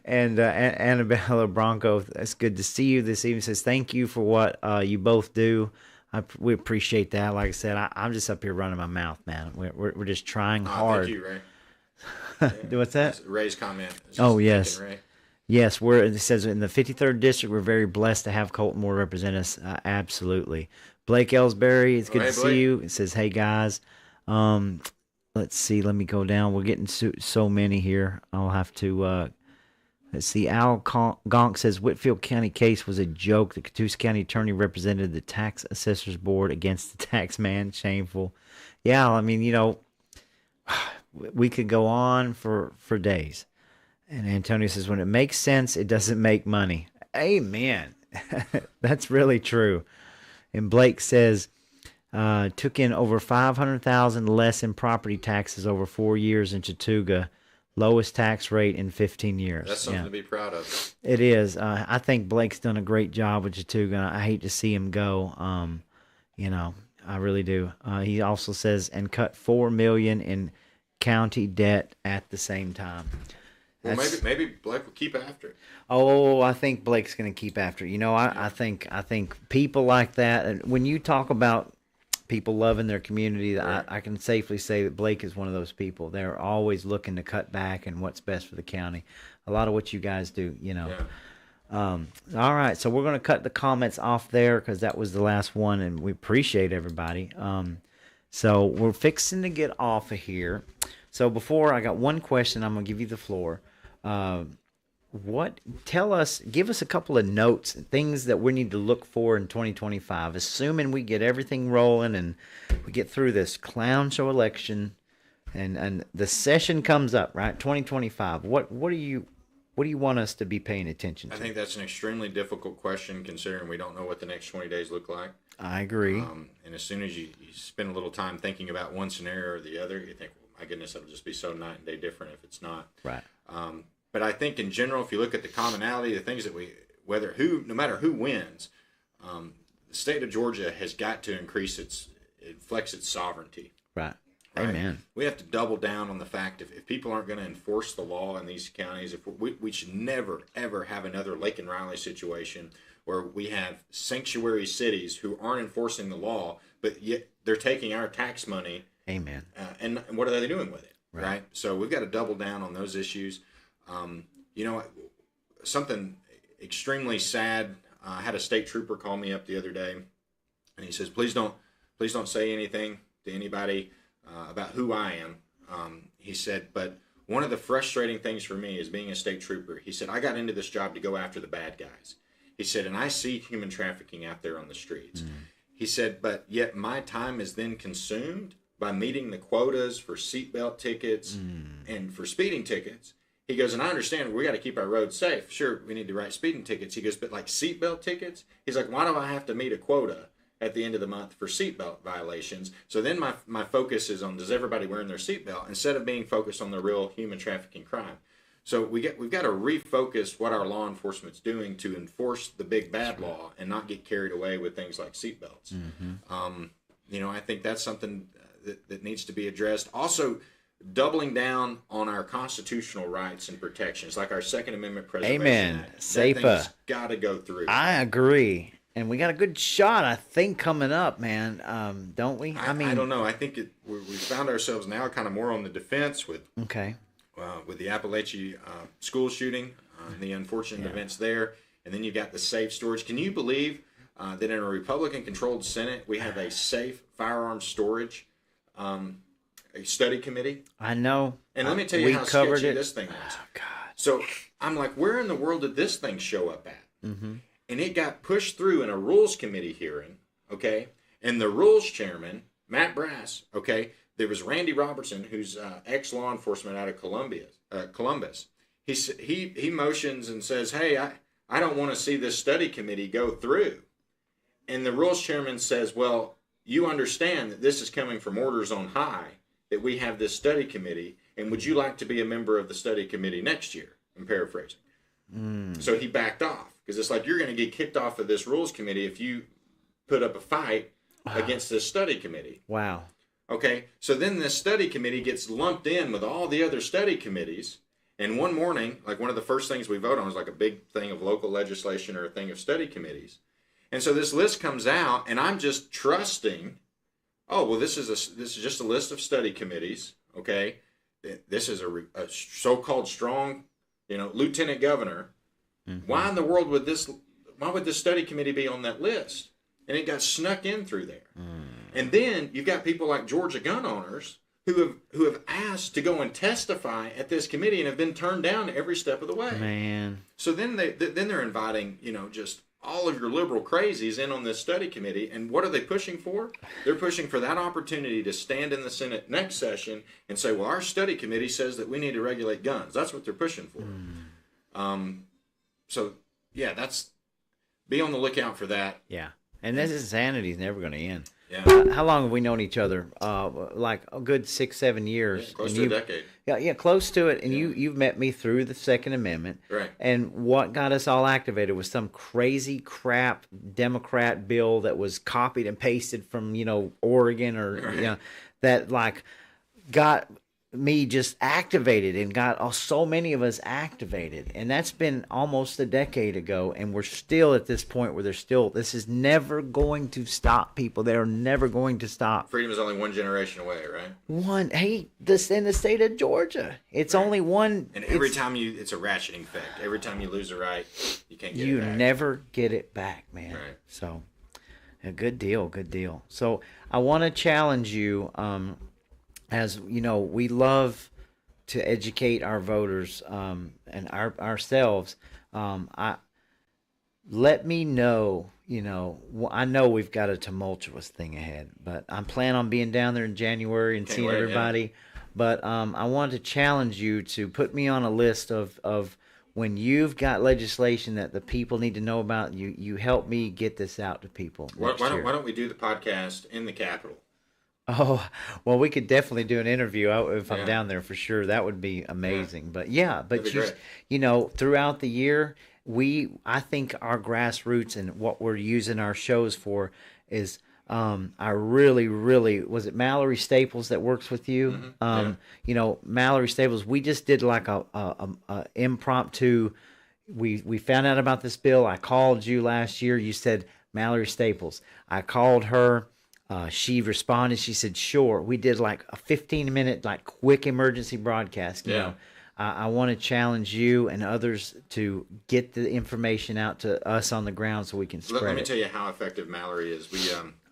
And Annabella Bronco, it's good to see you this evening. Says thank you for what you both do. We appreciate that. Like I said, I'm just up here running my mouth, man. We're just trying hard. Thank you, Ray. What's that? Ray's comment. Oh, yes. Ray. Yes, it says in the 53rd district, we're very blessed to have Colton Moore represent us. Absolutely. Blake Ellsbury, it's good Hey, to see Blake. you. It says, hey, guys. Let's see. Let me go down. We're getting so many here. I'll have to, let's see. Al Gonk says, Whitfield County case was a joke. The Catoosa County attorney represented the tax assessors board against the tax man. Shameful. Yeah, I mean, you know, we could go on for days. And Antonio says, when it makes sense, it doesn't make money. Amen. That's really true. And Blake says, took in over $500,000 less in property taxes over 4 years in Chattooga. Lowest tax rate in 15 years. That's something to be proud of. It is. I think Blake's done a great job with Chattooga. I hate to see him go. You know, I really do. He also says, and cut $4 million in county debt at the same time. Well, maybe Blake will keep after it. Oh, I think Blake's going to keep after it. You know, I think people like that, and when you talk about people loving their community, Right. I can safely say that Blake is one of those people. They're always looking to cut back and what's best for the county. A lot of what you guys do, you know. Yeah. All right, so we're going to cut the comments off there because that was the last one, and we appreciate everybody. So we're fixing to get off of here. So before, I got one question. I'm going to give you the floor. Give us a couple of notes, things that we need to look for in 2025, assuming we get everything rolling and we get through this clown show election and the session comes up, right? 2025. What do you want us to be paying attention to? I think that's an extremely difficult question considering we don't know what the next 20 days look like. I agree. And as soon as you spend a little time thinking about one scenario or the other, you think, well, my goodness, it'll just be so night and day different if it's not. Right. But I think in general, if you look at the commonality, the things that no matter who wins, the state of Georgia has got to flex its sovereignty. Right. Right? Amen. We have to double down on the fact if people aren't going to enforce the law in these counties, we should never, ever have another Lake and Riley situation where we have sanctuary cities who aren't enforcing the law, but yet they're taking our tax money. Amen. And what are they doing with it? Right. So we've got to double down on those issues. You know, something extremely sad. I had a state trooper call me up the other day, and he says, please don't say anything to anybody about who I am. He said, but one of the frustrating things for me is being a state trooper. He said, I got into this job to go after the bad guys. He said, and I see human trafficking out there on the streets. He said, but yet my time is then consumed by meeting the quotas for seatbelt tickets and for speeding tickets. He goes, and I understand we got to keep our roads safe. Sure, we need to write speeding tickets. He goes, but like seatbelt tickets? He's like, why do I have to meet a quota? at the end of the month for seatbelt violations. So then my focus is on, does everybody wearing their seatbelt, instead of being focused on the real human trafficking crime. So we've got to refocus what our law enforcement's doing to enforce the big bad law and not get carried away with things like seatbelts. I think that's something that needs to be addressed. Also, doubling down on our constitutional rights and protections, like our Second Amendment Preservation Amen. Act. SAPA. That thing's got to go through. I agree. And we got a good shot, I think, coming up, man. Don't we? I don't know. I think we found ourselves now kind of more on the defense with the Appalachia school shooting and the unfortunate events there. And then you got the safe storage. Can you believe that in a Republican-controlled Senate, we have a safe firearms storage a study committee? I know. And let me tell you how sketchy this thing was. Oh, God. So I'm like, where in the world did this thing show up at? Mm-hmm. And it got pushed through in a rules committee hearing, okay? And the rules chairman, Matt Brass, okay, there was Randy Robertson, who's ex-law enforcement out of Columbus. He motions and says, hey, I don't want to see this study committee go through. And the rules chairman says, well, you understand that this is coming from orders on high, that we have this study committee, and would you like to be a member of the study committee next year? I'm paraphrasing. So he backed off, because it's like, you're going to get kicked off of this rules committee if you put up a fight against this study committee. Wow. Okay, so then this study committee gets lumped in with all the other study committees, and one morning, like one of the first things we vote on is like a big thing of local legislation or a thing of study committees. And so this list comes out, and I'm just trusting, oh, well, this is just a list of study committees, okay? This is a so-called strong, lieutenant governor. Mm-hmm. Why in the world would this study committee be on that list? And it got snuck in through there. And then you've got people like Georgia gun owners who have asked to go and testify at this committee and have been turned down every step of the way. Man. So then they're inviting, just all of your liberal crazies in on this study committee. And what are they pushing for? They're pushing for that opportunity to stand in the Senate next session and say, well, our study committee says that we need to regulate guns. That's what they're pushing for. So, yeah, be on the lookout for that. Yeah. And this insanity is never going to end. Yeah. How long have we known each other? Like a good 6-7 years. Yeah, close to a decade. Yeah, close to it. And you've met me through the Second Amendment. Right. And what got us all activated was some crazy crap Democrat bill that was copied and pasted from, Oregon or, that like got me just activated and got so many of us activated. And that's been almost a decade ago, and we're still at this point where this is never going to stop, people. They're never going to stop. Freedom is only one generation away, right? In the state of Georgia, it's only one. And every time it's a ratcheting effect. Every time you lose a right, you can't get it back. You never get it back, man. Right. So a good deal. So I want to challenge you, as you know, we love to educate our voters and ourselves. Let me know. I know we've got a tumultuous thing ahead, but I'm planning on being down there in January and seeing everybody. Yeah. But I want to challenge you to put me on a list of when you've got legislation that the people need to know about. You help me get this out to people. Why don't we do the podcast in the Capitol? Oh, well, we could definitely do an interview if I'm down there for sure. That would be amazing. Yeah. But throughout the year, I think our grassroots and what we're using our shows for is I really, really, was it Mallory Staples that works with you? Mm-hmm. Mallory Staples, we just did like a impromptu. We found out about this bill. I called you last year. You said Mallory Staples. I called her. She responded. She said, sure. We did like a 15-minute, like quick emergency broadcast. I want to challenge you and others to get the information out to us on the ground so we can spread it. Let me tell you how effective Mallory is.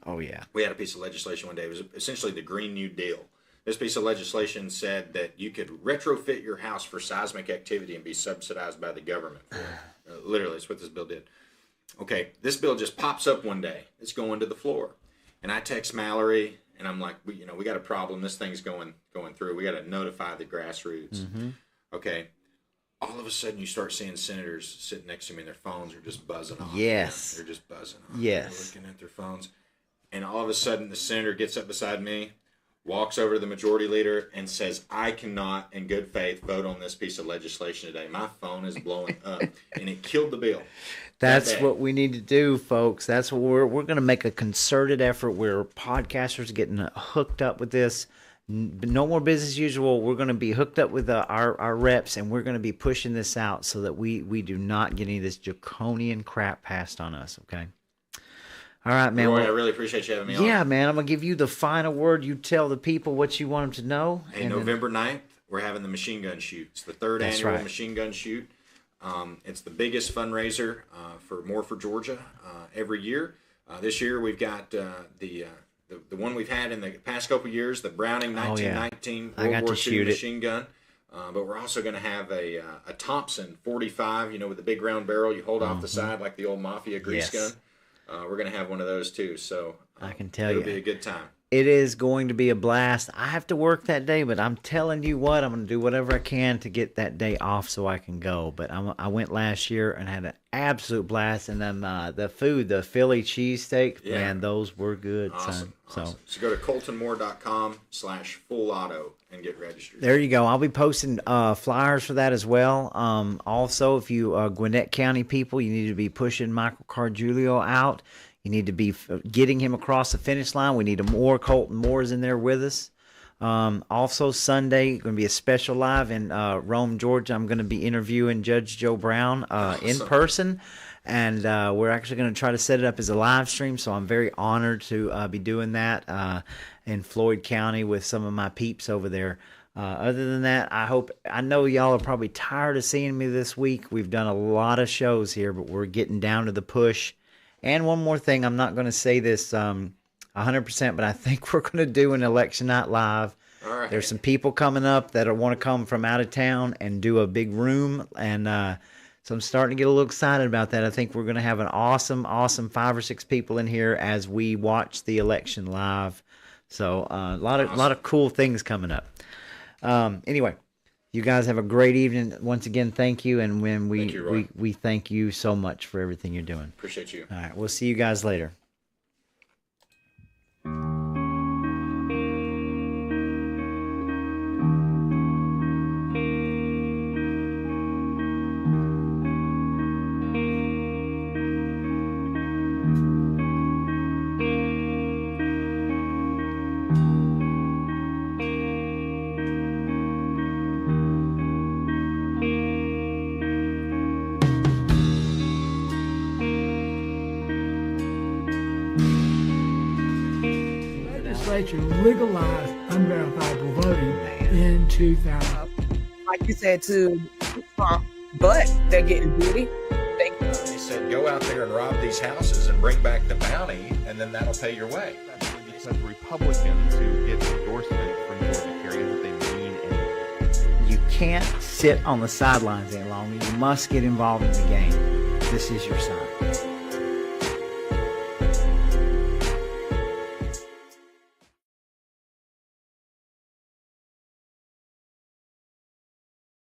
We had a piece of legislation one day. It was essentially the Green New Deal. This piece of legislation said that you could retrofit your house for seismic activity and be subsidized by the government. Literally, that's what this bill did. Okay, this bill just pops up one day. It's going to the floor. And I text Mallory, and I'm like, we got a problem. This thing's going through. We got to notify the grassroots. Mm-hmm. Okay. All of a sudden, you start seeing senators sitting next to me, and their phones are just buzzing off. Yes. They're just buzzing off. Yes. They're looking at their phones. and all of a sudden the senator gets up beside me, walks over to the majority leader, and says, I cannot, in good faith, vote on this piece of legislation today. My phone is blowing up, and it killed the bill. That's what we need to do, folks. That's what we're going to make a concerted effort where podcasters are getting hooked up with this. No more business as usual. We're going to be hooked up with our reps, and we're going to be pushing this out so that we do not get any of this draconian crap passed on us, okay? All right, man. Roy, I really appreciate you having me on. Yeah, man. I'm going to give you the final word. You tell the people what you want them to know. Hey, November 9th, we're having the machine gun shoot. It's the third annual machine gun shoot. It's the biggest fundraiser for More for Georgia every year. This year we've got the one we've had in the past couple years, the Browning 1919 World War II machine gun. But we're also going to have a Thompson 45, with the big round barrel you hold off the side like the old Mafia grease gun. We're going to have one of those too. So I can tell you, it'll be a good time. It is going to be a blast. I have to work that day, but I'm telling you what, I'm going to do whatever I can to get that day off so I can go. But I went last year and had an absolute blast. And then the food, the Philly cheesesteak, man, those were good, son. Awesome. So go to coltonmoore.com/full auto and get registered. There you go. I'll be posting flyers for that as well. Also, if you Gwinnett County people, you need to be pushing Michael Cargiulio out. You need to be getting him across the finish line. We need more Colton Moores in there with us. Also, Sunday, going to be a special live in Rome, Georgia. I'm going to be interviewing Judge Joe Brown in person. And we're actually going to try to set it up as a live stream. So I'm very honored to be doing that in Floyd County with some of my peeps over there. Other than that, I know y'all are probably tired of seeing me this week. We've done a lot of shows here, but we're getting down to the push. And one more thing, I'm not going to say this 100%, but I think we're going to do an election night live. All right. There's some people coming up that want to come from out of town and do a big room. And so I'm starting to get a little excited about that. I think we're going to have an awesome 5 or 6 people in here as we watch the election live. So a lot of cool things coming up. Anyway. You guys have a great evening. Once again, thank you. And when we thank you so much for everything you're doing. Appreciate you. All right. We'll see you guys later. Legalized unverifiable voting in 2000. Like you said to Trump, but they're getting beauty. He said, go out there and rob these houses and bring back the bounty, and then that'll pay your way. Because Republicans who get endorsement from Georgia carry that they mean anything. You can't sit on the sidelines any longer. You must get involved in the game. This is your sign.